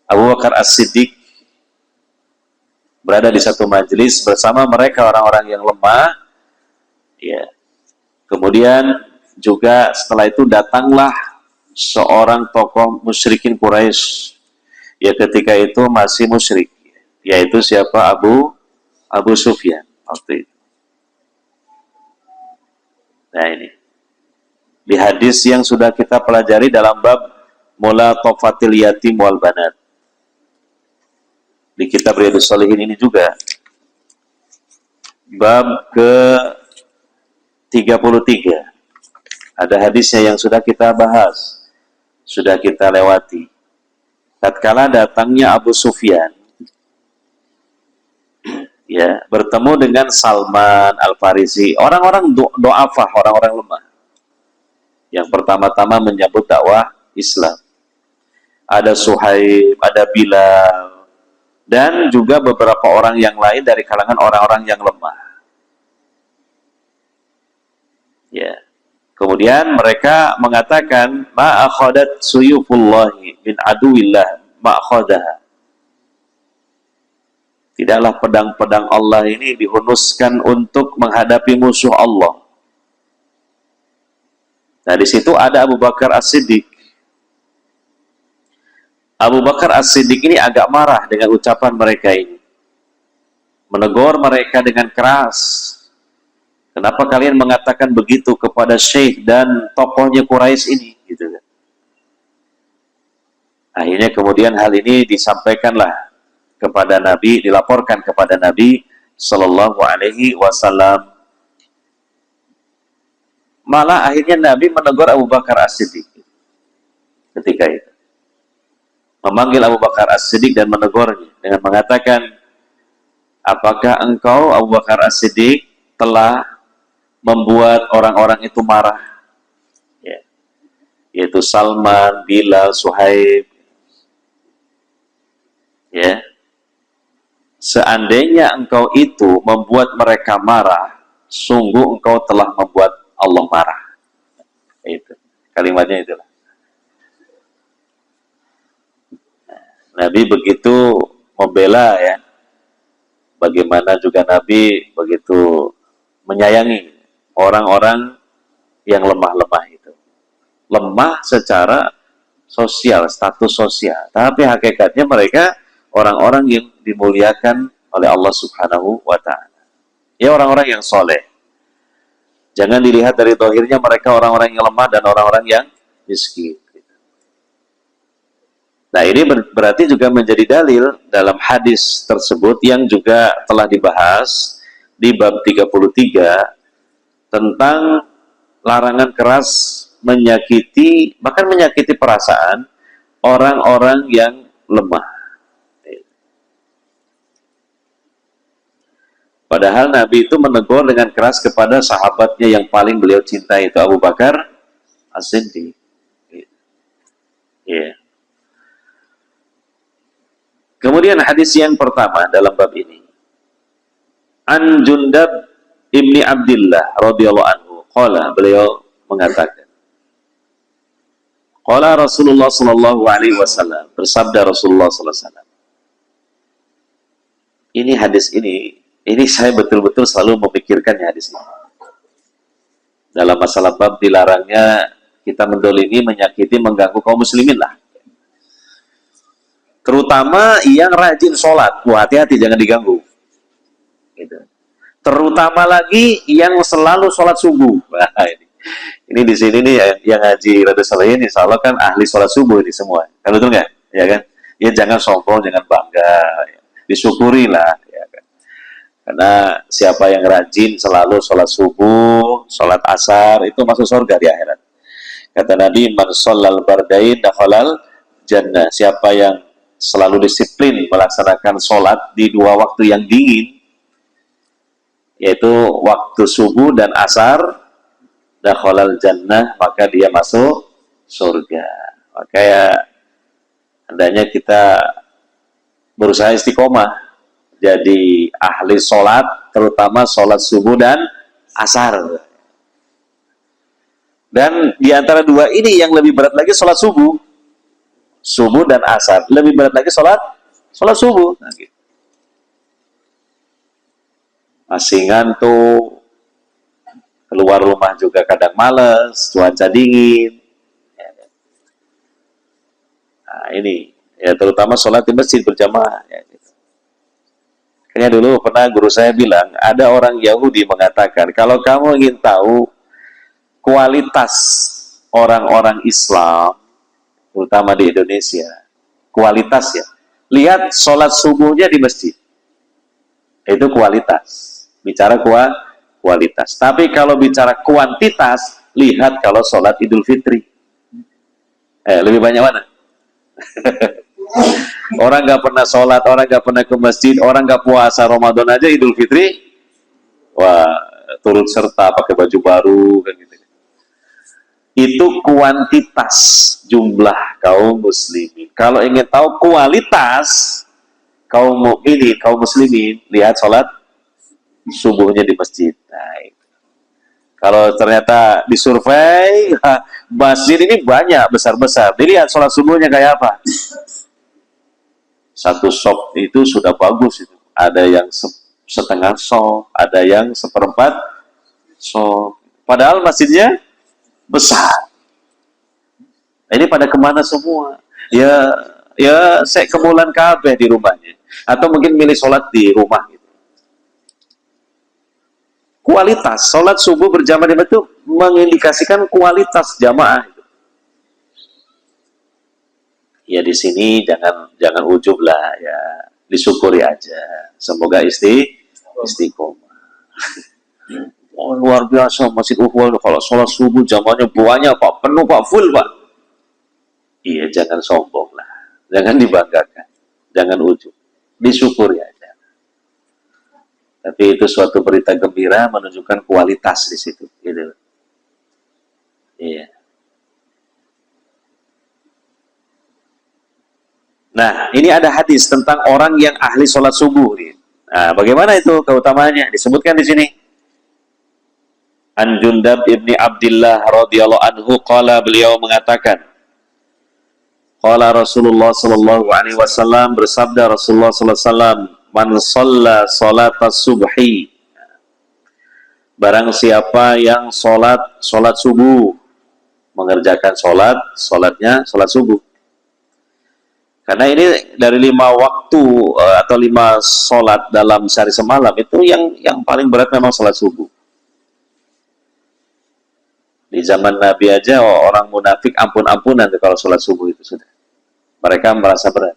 Abu Bakar As-Siddiq berada di satu majelis bersama mereka orang-orang yang lemah. Ya. Kemudian juga setelah itu datanglah seorang tokoh musyrikin Quraisy. Ya, ketika itu masih musyrik, yaitu siapa? Abu Sufyan waktu itu. Nah ini. Di hadis yang sudah kita pelajari dalam bab Mulatafatil Yatim wal Banat. Di kitab Riyadhus Shalihin ini juga. Bab ke-33. Ada hadisnya yang sudah kita bahas. Sudah kita lewati. Tatkala datangnya Abu Sufyan, ya, bertemu dengan Salman Al-Farisi, orang-orang do'afah, orang-orang lemah. Yang pertama-tama menyambut dakwah Islam. Ada Suhaib, ada Bilal, dan juga beberapa orang yang lain dari kalangan orang-orang yang lemah. Ya. Kemudian mereka mengatakan, ma'akhadat suyufullahi min aduwillah ma'akhadaha. Tidaklah pedang-pedang Allah ini dihunuskan untuk menghadapi musuh Allah. Nah, di situ ada Abu Bakar As-Siddiq. Abu Bakar As-Siddiq ini agak marah dengan ucapan mereka ini. Menegur mereka dengan keras. Kenapa kalian mengatakan begitu kepada syekh dan tokohnya Quraisy ini? Gitu kan. Akhirnya kemudian hal ini disampaikanlah kepada Nabi, dilaporkan kepada Nabi Sallallahu Alaihi Wasallam. Malah akhirnya Nabi menegur Abu Bakar As-Siddiq ketika itu. Memanggil Abu Bakar As-Siddiq dan menegurnya dengan mengatakan, apakah engkau Abu Bakar As-Siddiq telah membuat orang-orang itu marah? Ya. Yaitu Salman, Bilal, Suhaib. Ya. Seandainya engkau itu membuat mereka marah, sungguh engkau telah membuat Allah marah. Itu kalimatnya itulah. Nabi begitu membela ya. Bagaimana juga Nabi begitu menyayangi orang-orang yang lemah-lemah itu. Lemah secara sosial, status sosial. Tapi hakikatnya mereka orang-orang yang dimuliakan oleh Allah Subhanahu wa ta'ala. Ya, orang-orang yang soleh. Jangan dilihat dari zahirnya mereka orang-orang yang lemah dan orang-orang yang miskin. Nah, ini berarti juga menjadi dalil dalam hadis tersebut yang juga telah dibahas di bab 33 tentang larangan keras menyakiti, bahkan menyakiti perasaan orang-orang yang lemah. Padahal Nabi itu menegur dengan keras kepada sahabatnya yang paling beliau cintai, itu Abu Bakar As-Siddiq. Ya. Kemudian hadis yang pertama dalam bab ini, An Jundab ibni Abdillah radhiyallahu anhu, qala, beliau mengatakan, qala Rasulullah sallallahu alaihi wasallam, bersabda Rasulullah sallallahu alaihi wasallam. Ini hadis ini saya betul-betul selalu memikirkan hadis ini. Dalam masalah bab dilarangnya kita mendolimi, menyakiti, mengganggu kaum muslimin lah. Terutama yang rajin sholat, hati-hati jangan diganggu. Gitu. Terutama lagi yang selalu sholat subuh. Nah, ini di sini nih yang ngaji Radu Salihin, insya Allah kan ahli sholat subuh ini semua. Kan betul nggak? Ya kan? Ya jangan sombong, jangan bangga. Disyukurilah. Ya kan? Karena siapa yang rajin selalu sholat subuh, sholat asar, itu masuk surga di akhirat. Kata Nabi, man sholal bardain dakhalal jannah. Siapa yang selalu disiplin melaksanakan sholat di dua waktu yang dingin, yaitu waktu subuh dan asar, dakhalal jannah, maka dia masuk surga. Maka ya hendaknya kita berusaha istiqomah jadi ahli sholat, terutama sholat subuh dan asar. Dan di antara dua ini yang lebih berat lagi sholat subuh. Subuh dan asar. Lebih berat lagi sholat subuh. Nah, gitu. Masih ngantuk, keluar rumah juga kadang males, cuaca dingin. Nah, ini ya terutama sholat di masjid berjamaah. Ya, gitu. Kayaknya dulu pernah guru saya bilang, ada orang Yahudi mengatakan, kalau kamu ingin tahu kualitas orang-orang Islam, terutama di Indonesia, kualitas ya, lihat sholat subuhnya di masjid, itu kualitas. Bicara kualitas. Tapi kalau bicara kuantitas, lihat kalau sholat Idul Fitri, lebih banyak mana? Orang nggak pernah sholat, orang nggak pernah ke masjid, orang nggak puasa Ramadan aja, Idul Fitri, wah turut serta pakai baju baru kan gitu. Itu kuantitas jumlah kaum muslimin. Kalau ingin tahu kualitas kaum mukminin, kaum muslimin, lihat sholat subuhnya di masjid. Nah, kalau ternyata disurvei, masjid ini banyak besar-besar, dilihat sholat subuhnya kayak apa. Satu shop itu sudah bagus itu. Ada yang setengah shop, ada yang seperempat shop. Padahal masjidnya besar. Ini pada kemana semua? Ya saya kemulan kabeh di rumahnya. Atau mungkin milih sholat di rumah. Gitu. Kualitas sholat subuh berjamaah itu mengindikasikan kualitas jamaah. Gitu. Ya di sini jangan ujub lah ya, disyukuri aja. Semoga istiqomah. Oh, luar biasa Masjid Uhwal kalau sholat subuh jamaahnya banyak Pak, penuh Pak, full Pak. Iya, jangan sombong lah, jangan dibanggakan, jangan ujub, disyukuri aja. Tapi itu suatu berita gembira menunjukkan kualitas di situ, gitu. Iya. Nah, ini ada hadis tentang orang yang ahli sholat subuh. Nah, bagaimana itu keutamaannya? Disebutkan di sini. An Jundab ibni Abdillah radhiyallahu anhu, qala, beliau mengatakan, qala Rasulullah sallallahu alaihi wasallam, bersabda Rasulullah sallallahu alaihi wasallam, man shalla salatas subhi, barang siapa yang sholat subuh, mengerjakan sholatnya sholat subuh. Karena ini dari 5 waktu atau 5 sholat dalam sehari semalam, itu yang paling berat memang sholat subuh. Di zaman Nabi aja orang munafik ampun-ampunan kalau sholat subuh itu sudah. Mereka merasa berat.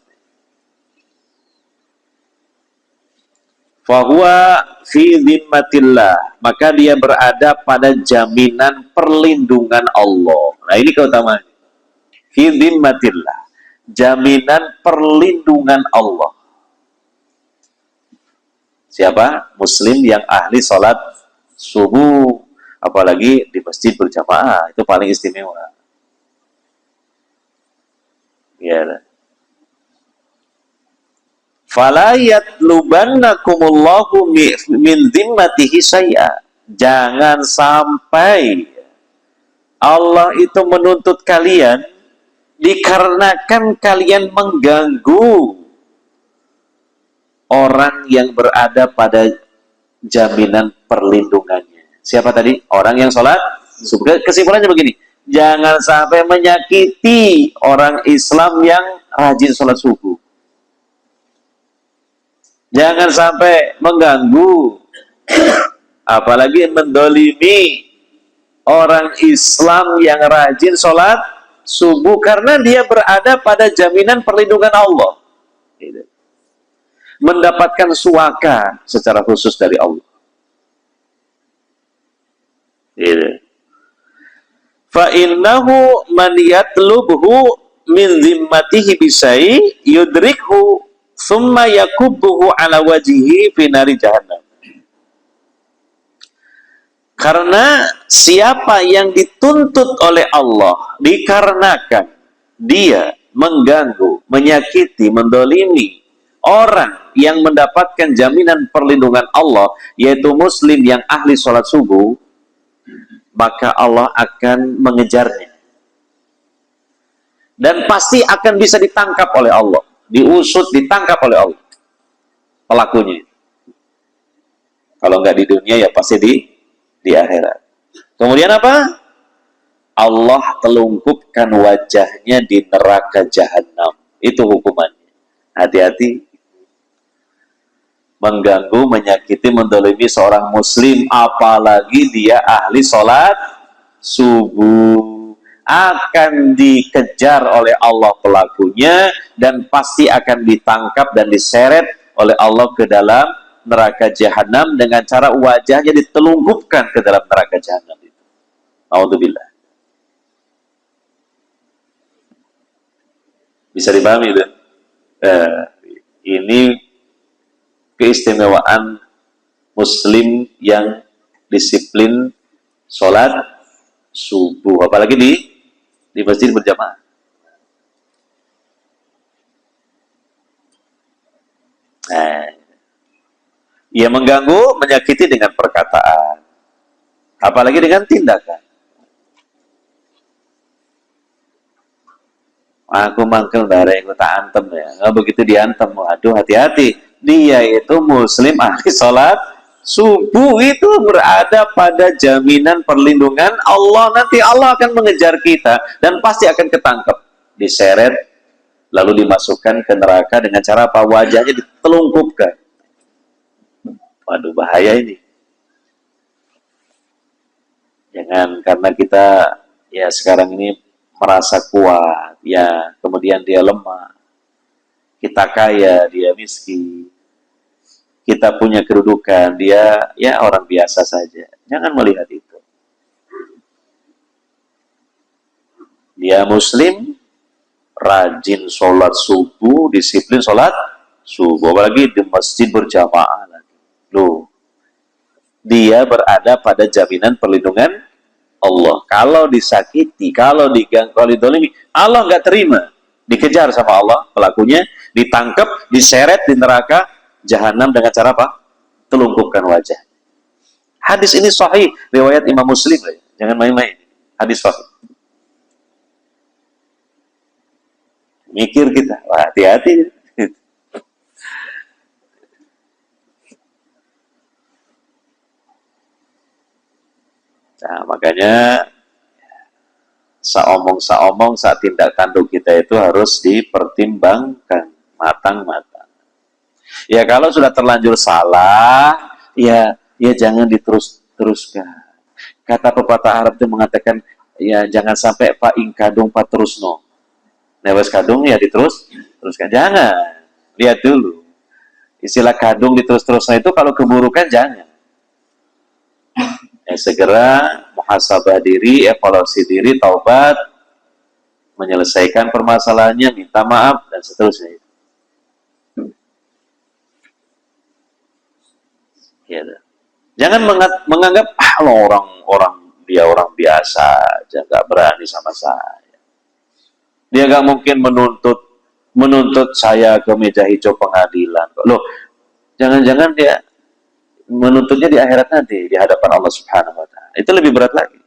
Fahuwa fi dhimmatillah, maka dia berada pada jaminan perlindungan Allah. Nah ini keutamaan. Fi dhimmatillah, jaminan perlindungan Allah. Siapa? Muslim yang ahli sholat subuh, apalagi di masjid berjamaah, itu paling istimewa. Ya. Fala yatlubannakumullahu min dhimmatihi syai'a. Jangan sampai Allah itu menuntut kalian dikarenakan kalian mengganggu orang yang berada pada jaminan perlindungannya. Siapa tadi? Orang yang sholat subuh. Kesimpulannya begini, jangan sampai menyakiti orang Islam yang rajin sholat subuh. Jangan sampai mengganggu, apalagi mendolimi orang Islam yang rajin sholat subuh karena dia berada pada jaminan perlindungan Allah. Mendapatkan suaka secara khusus dari Allah. Fa innahu man yatlubhu min zimmatihi bisai yudrikhu thumma yakubbuhu ala wajhihi fi nari jahannam. Karena siapa yang dituntut oleh Allah dikarenakan dia mengganggu, menyakiti, mendolimi orang yang mendapatkan jaminan perlindungan Allah, yaitu muslim yang ahli sholat subuh, maka Allah akan mengejarnya. Dan pasti akan bisa ditangkap oleh Allah. Diusut, ditangkap oleh Allah. Pelakunya. Kalau nggak di dunia, ya pasti di akhirat. Kemudian apa? Allah telungkupkan wajahnya di neraka jahanam. Itu hukumannya. Hati-hati. Mengganggu, menyakiti, mendolimi seorang muslim, apalagi dia ahli sholat subuh, akan dikejar oleh Allah pelakunya dan pasti akan ditangkap dan diseret oleh Allah ke dalam neraka jahanam dengan cara wajahnya ditelungkupkan ke dalam neraka jahanam itu. A'udzubillah. Bisa dipahami itu? Ini keistimewaan muslim yang disiplin sholat subuh, apalagi di masjid berjamaah. Ia mengganggu, menyakiti dengan perkataan, apalagi dengan tindakan. Aku mangkel bareng, aku tak antem ya. Nggak begitu diantem, waduh hati-hati. Dia itu muslim ahli sholat subuh, itu berada pada jaminan perlindungan Allah. Nanti Allah akan mengejar kita dan pasti akan ketangkep, diseret, lalu dimasukkan ke neraka dengan cara apa? Wajahnya ditelungkupkan. Waduh, bahaya ini. Jangan karena kita ya sekarang ini merasa kuat, ya kemudian dia lemah. Kita kaya, dia miskin. Kita punya kedudukan, dia ya orang biasa saja. Jangan melihat itu. Dia muslim, rajin sholat subuh, disiplin sholat subuh. Apalagi di masjid berjamaah lagi. Loh, dia berada pada jaminan perlindungan Allah. Kalau disakiti, kalau diganggu, kalau didolimi, Allah nggak terima. Dikejar sama Allah pelakunya, ditangkap, diseret di neraka jahanam dengan cara apa? Telungkupkan wajah. Hadis ini sahih, riwayat Imam Muslim. Jangan main-main. Hadis sahih. Mikir kita, hati-hati. Nah, makanya saomong, saat tindak tanduk kita itu harus dipertimbangkan matang-matang. Ya kalau sudah terlanjur salah, ya jangan diterus-teruskan. Kata pepatah Arab itu mengatakan, ya jangan sampai Pak ing kadung Pak terusno. Newas kadung ya teruskan. Jangan. Lihat dulu. Istilah kadung diterus-terusno itu kalau keburukan jangan. Segera muhasabah diri, evaluasi diri, taubat, menyelesaikan permasalahannya, minta maaf, dan seterusnya. Ya, jangan menganggap dia orang biasa aja, nggak berani sama saya. Dia nggak mungkin menuntut menuntut saya ke meja hijau pengadilan. Loh, jangan-jangan dia menuntutnya di akhirat nanti, di hadapan Allah Subhanahu wa Ta'ala. Itu lebih berat lagi.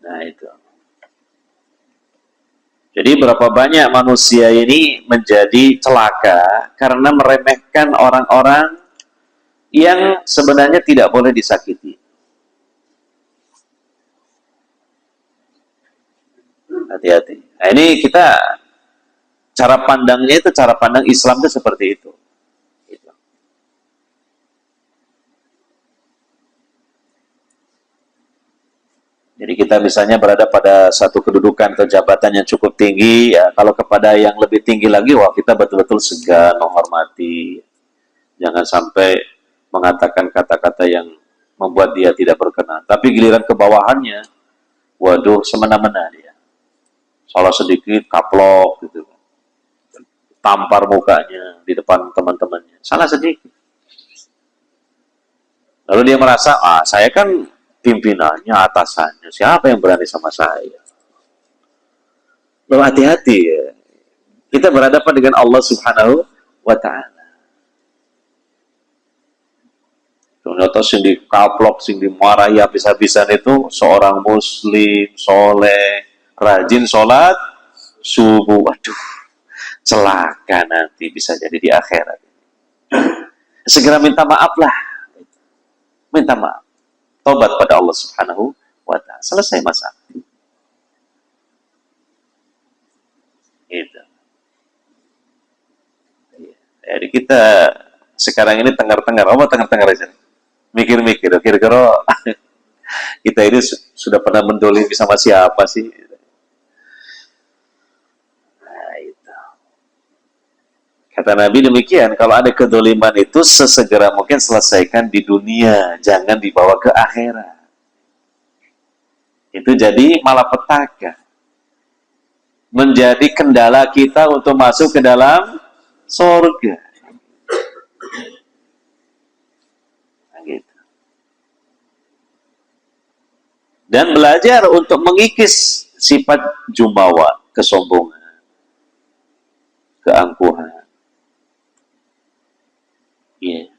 Nah, itu. Jadi berapa banyak manusia ini menjadi celaka karena meremehkan orang-orang yang sebenarnya tidak boleh disakiti. Hati-hati. Nah, ini kita cara pandangnya itu, cara pandang Islam itu seperti itu. Jadi kita misalnya berada pada satu kedudukan atau jabatan yang cukup tinggi, ya kalau kepada yang lebih tinggi lagi, wah kita betul-betul segan, menghormati. Jangan sampai mengatakan kata-kata yang membuat dia tidak berkenan. Tapi giliran ke bawahannya, waduh semena-mena dia. Salah sedikit, kaplok gitu. Tampar mukanya di depan teman-temannya. Salah sedikit. Lalu dia merasa, saya kan pimpinannya, atasannya. Siapa yang berani sama saya? Loh, hati-hati ya. Kita berhadapan dengan Allah Subhanahu wa Ta'ala. Ternyata sing dikaplok, sing dimarahi habis-habisan itu seorang muslim, soleh, rajin sholat subuh. Waduh, celaka nanti bisa jadi di akhirat. Segera minta maaf lah. Minta maaf. Taubat pada Allah Subhanahu wa Ta'ala. Selesai masalah. Gitu. Jadi kita sekarang ini tengar-tengar. Apa tengar-tengar aja? Mikir-mikir. Kira-kira kita ini sudah pernah mendolimi sama siapa sih? Nah, itu. Kata Nabi demikian, kalau ada kedoliman itu sesegera mungkin selesaikan di dunia, jangan dibawa ke akhirat. Itu jadi malapetaka. Menjadi kendala kita untuk masuk ke dalam surga. Nah, gitu. Dan belajar untuk mengikis sifat jumawa, kesombongan, keangkuhan. Yeah.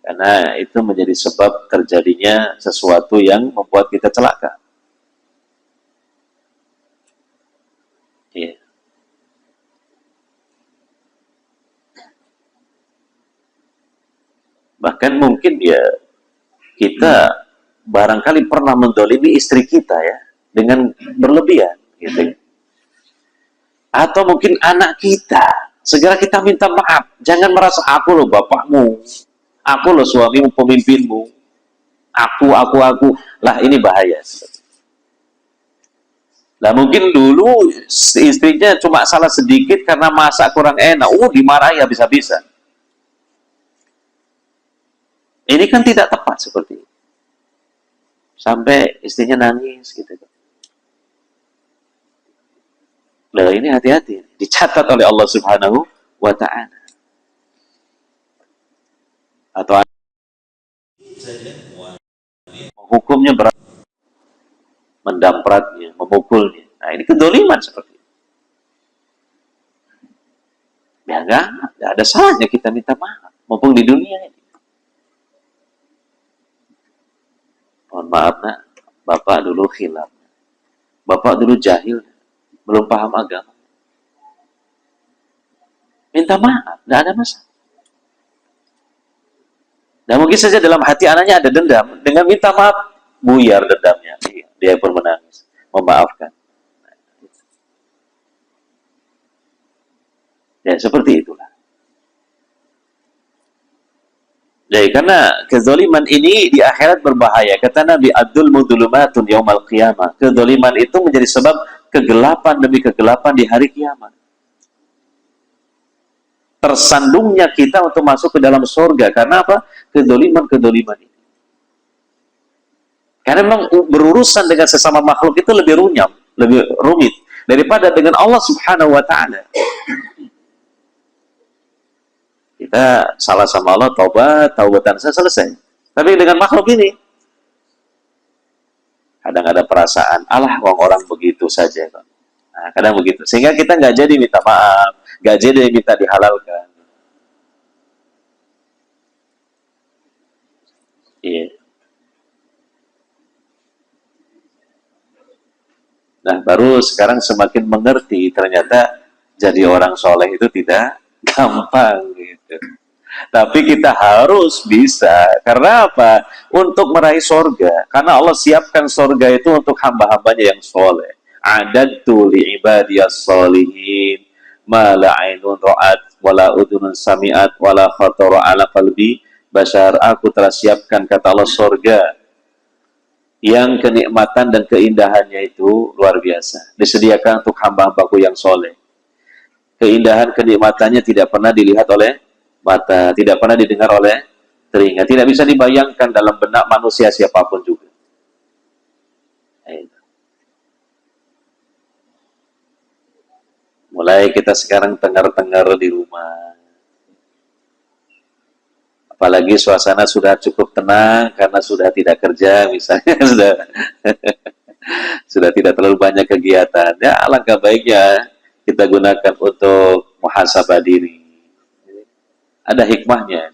Karena itu menjadi sebab terjadinya sesuatu yang membuat kita celaka. Yeah. Bahkan mungkin ya kita barangkali pernah mendolimi istri kita ya dengan berlebihan, gitu. Atau mungkin anak kita. Segera kita minta maaf. Jangan merasa aku loh bapakmu. Aku loh suamimu, pemimpinmu. Aku. Lah ini bahaya. Nah mungkin dulu istrinya cuma salah sedikit karena masak kurang enak. Dimarahi habis-habisan. Ini kan tidak tepat seperti itu. Sampai istrinya nangis gitu. Nah ini hati-hati, dicatat oleh Allah Subhanahu wa Ta'ala. Atau hukumnya berat, mendampratnya, memukulnya. Nah ini kedoliman seperti itu. Ya enggak ada salahnya kita minta maaf, mumpung di dunia ini. Mohon maaf nak, bapak dulu khilaf, bapak dulu jahil, belum paham agama. Minta maaf, nggak ada masalah. Dan mungkin saja dalam hati anaknya ada dendam, dengan minta maaf buyar dendamnya. Dia pun menangis, memaafkan. Ya seperti itulah. Jadi karena kezaliman ini di akhirat berbahaya. Kata Nabi, Abdul mudulumatun yaumal qiyamah. Kezaliman itu menjadi sebab kegelapan demi kegelapan di hari kiamat. Tersandungnya kita untuk masuk ke dalam surga. Karena apa? Kezaliman ini. Karena memang berurusan dengan sesama makhluk itu lebih runyam, lebih rumit daripada dengan Allah Subhanahu wa Ta'ala. Kita salah sama Allah, taubatan selesai. Tapi dengan makhluk ini, Kadang ada perasaan, alah orang begitu saja. Nah, kadang begitu. Sehingga kita nggak jadi minta maaf, nggak jadi minta dihalalkan. Iya. Nah, baru sekarang semakin mengerti ternyata jadi orang soleh itu tidak gampang gitu. Tapi kita harus bisa. Karena apa? Untuk meraih sorga. Karena Allah siapkan sorga itu untuk hamba-hambanya yang soleh. Adattu li'ibadiyas solihin ma la ainun ra'at wala udhunun sami'at wala khatara ala qalbi bashar. Aku telah siapkan, kata Allah, sorga yang kenikmatan dan keindahannya itu luar biasa. Disediakan untuk hamba-hambaku yang soleh. Keindahan kenikmatannya tidak pernah dilihat oleh mata, tidak pernah didengar oleh telinga, tidak bisa dibayangkan dalam benak manusia siapapun juga. Mulai kita sekarang tengar-tengar di rumah, apalagi suasana sudah cukup tenang karena sudah tidak kerja misalnya, sudah tidak terlalu banyak kegiatan. Ya, alangkah baiknya kita gunakan untuk muhasabah diri. Ada hikmahnya.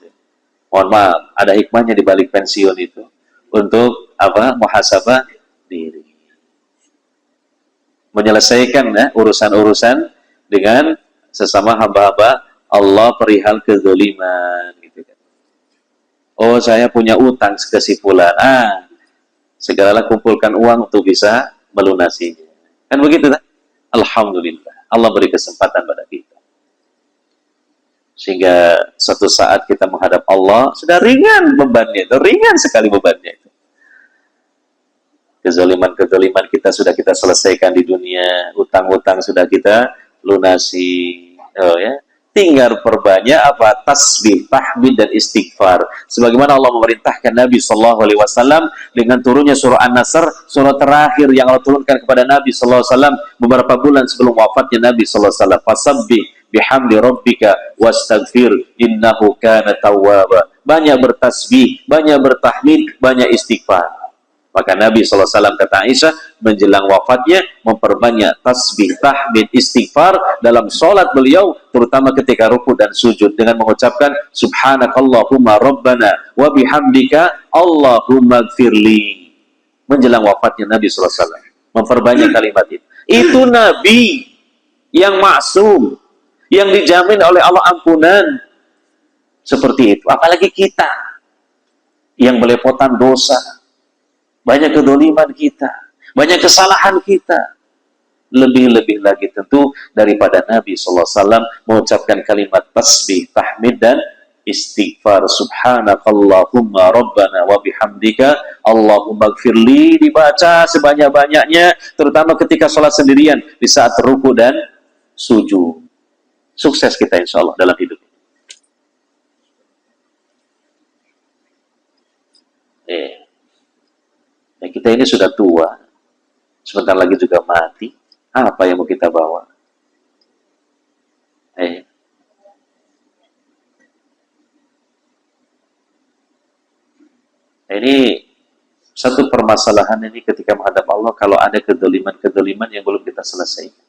Mohon maaf, ada hikmahnya di balik pensiun itu. Untuk apa? Muhasabah diri. Menyelesaikan ya, urusan-urusan dengan sesama hamba-hamba Allah perihal kezaliman gitu kan. Oh, saya punya utang ke si fulan. Segeralah kumpulkan uang untuk bisa melunasinya. Kan begitu kan? Alhamdulillah. Allah beri kesempatan pada kita. Sehingga suatu saat kita menghadap Allah, sudah ringan bebannya itu, ringan sekali bebannya itu. Kezaliman-kezaliman kita sudah kita selesaikan di dunia, utang-utang sudah kita lunasi. Oh, ya. Tinggal perbanyak apa? Tasbih, tahmid, dan istighfar. Sebagaimana Allah memerintahkan Nabi SAW dengan turunnya surah An-Nasr, surah terakhir yang Allah turunkan kepada Nabi SAW beberapa bulan sebelum wafatnya Nabi SAW. Fasabbih bihamdi rabbika wastaghfir innahu kana tawwaba. Banyak bertasbih, banyak bertahmid, banyak istighfar. Maka Nabi SAW, kata Aisyah, menjelang wafatnya memperbanyak tasbih, tahmid, istighfar dalam sholat beliau, terutama ketika ruku dan sujud, dengan mengucapkan subhanakallahumma rabbana wa bihamdika Allahumma gfirli. Menjelang wafatnya Nabi SAW memperbanyak kalimat itu. Itu Nabi yang maksum, yang dijamin oleh Allah ampunan. Seperti itu. Apalagi kita yang belepotan dosa, banyak kedoliman kita, banyak kesalahan kita. Lebih-lebih lagi tentu daripada Nabi SAW mengucapkan kalimat tasbih, tahmid, dan istighfar. Subhanakallahumma rabbana wa bihamdika Allahumma gfirli, dibaca sebanyak-banyaknya, terutama ketika sholat sendirian, di saat ruku dan sujud. Sukses kita insya Allah dalam hidup. Ya, kita ini sudah tua, sebentar lagi juga mati. Apa yang mau kita bawa? Ini satu permasalahan ini ketika menghadap Allah, kalau ada kedoliman-kedoliman yang belum kita selesaikan.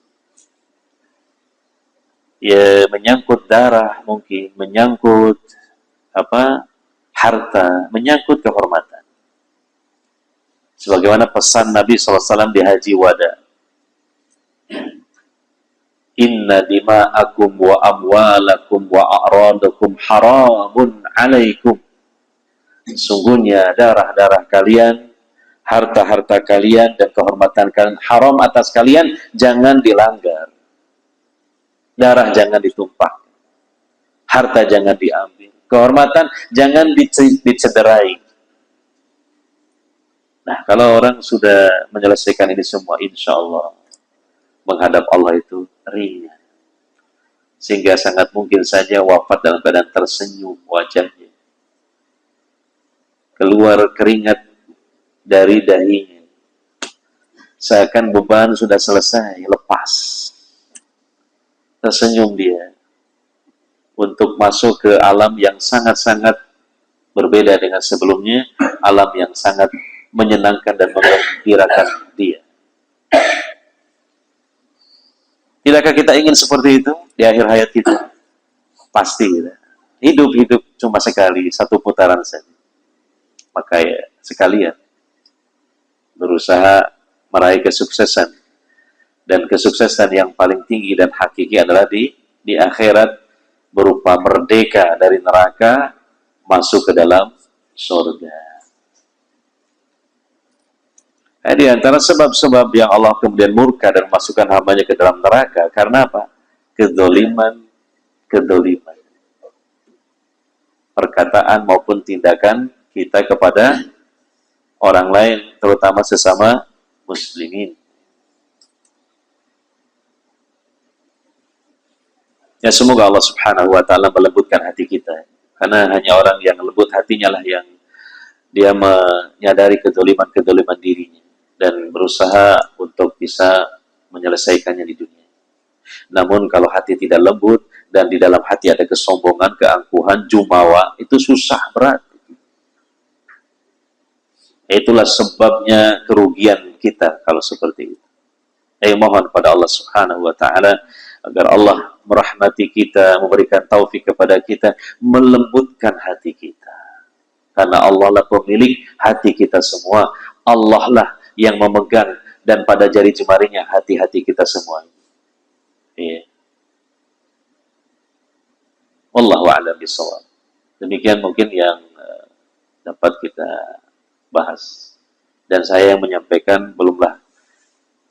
Ya, menyangkut darah mungkin, menyangkut apa, harta, menyangkut kehormatan. Sebagaimana pesan Nabi SAW di Haji Wada. Inna dima'akum wa amwalakum wa a'radakum haramun alaikum. Sungguhnya darah-darah kalian, harta-harta kalian, dan kehormatan kalian haram atas kalian, jangan dilanggar. Darah jangan ditumpah, harta jangan diambil, kehormatan jangan dicederai. Nah, kalau orang sudah menyelesaikan ini semua, insya Allah menghadap Allah itu ringan. Sehingga sangat mungkin saja wafat dalam keadaan tersenyum wajahnya. Keluar keringat dari dahinya. Seakan beban sudah selesai, lepas. Tersenyum dia untuk masuk ke alam yang sangat-sangat berbeda dengan sebelumnya, alam yang sangat menyenangkan dan menggembirakan dia. Tidakkah kita ingin seperti itu di akhir hayat kita? Pasti gitu. Hidup cuma sekali, satu putaran saja. Maka ya, sekalian berusaha meraih kesuksesan. Dan kesuksesan yang paling tinggi dan hakiki adalah di akhirat, berupa merdeka dari neraka, masuk ke dalam surga. Nah, di antara sebab-sebab yang Allah kemudian murka dan masukkan hambanya ke dalam neraka, karena apa? Kedzaliman. Perkataan maupun tindakan kita kepada orang lain, terutama sesama muslimin. Ya, semoga Allah Subhanahu wa ta'ala melembutkan hati kita. Karena hanya orang yang lembut hatinya lah yang dia menyadari kedoliman dirinya dan berusaha untuk bisa menyelesaikannya di dunia. Namun kalau hati tidak lembut dan di dalam hati ada kesombongan, keangkuhan, jumawa, itu susah, berat. Itulah sebabnya kerugian kita kalau seperti itu. Mohon pada Allah Subhanahu wa ta'ala agar Allah merahmati kita, memberikan taufik kepada kita, melembutkan hati kita. Karena Allah lah pemilik hati kita semua. Allah lah yang memegang dan pada jari jemarinya hati-hati kita semua. Iya. Wallahu a'lam bishawab. Demikian mungkin yang dapat kita bahas. Dan saya yang menyampaikan belumlah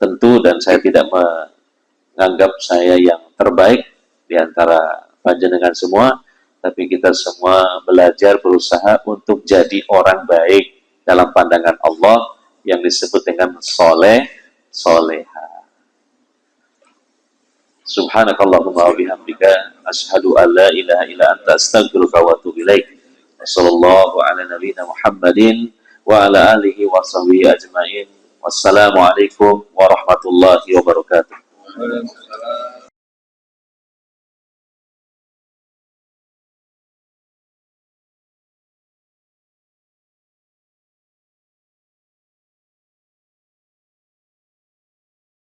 tentu, dan saya tidak menganggap saya yang terbaik di antara panjenengan semua, tapi kita semua belajar berusaha untuk jadi orang baik dalam pandangan Allah yang disebut dengan soleha. Subhanakallahumma wa bihamdika asyhadu an la ilaha illa anta astaghfiruka wa atubu ilaik. Wassallallahu ala nabiyyina Muhammadin wa ala alihi wa sahbihi ajmain. Wassalamualaikum warahmatullahi wabarakatuh. Waalaikumsalam.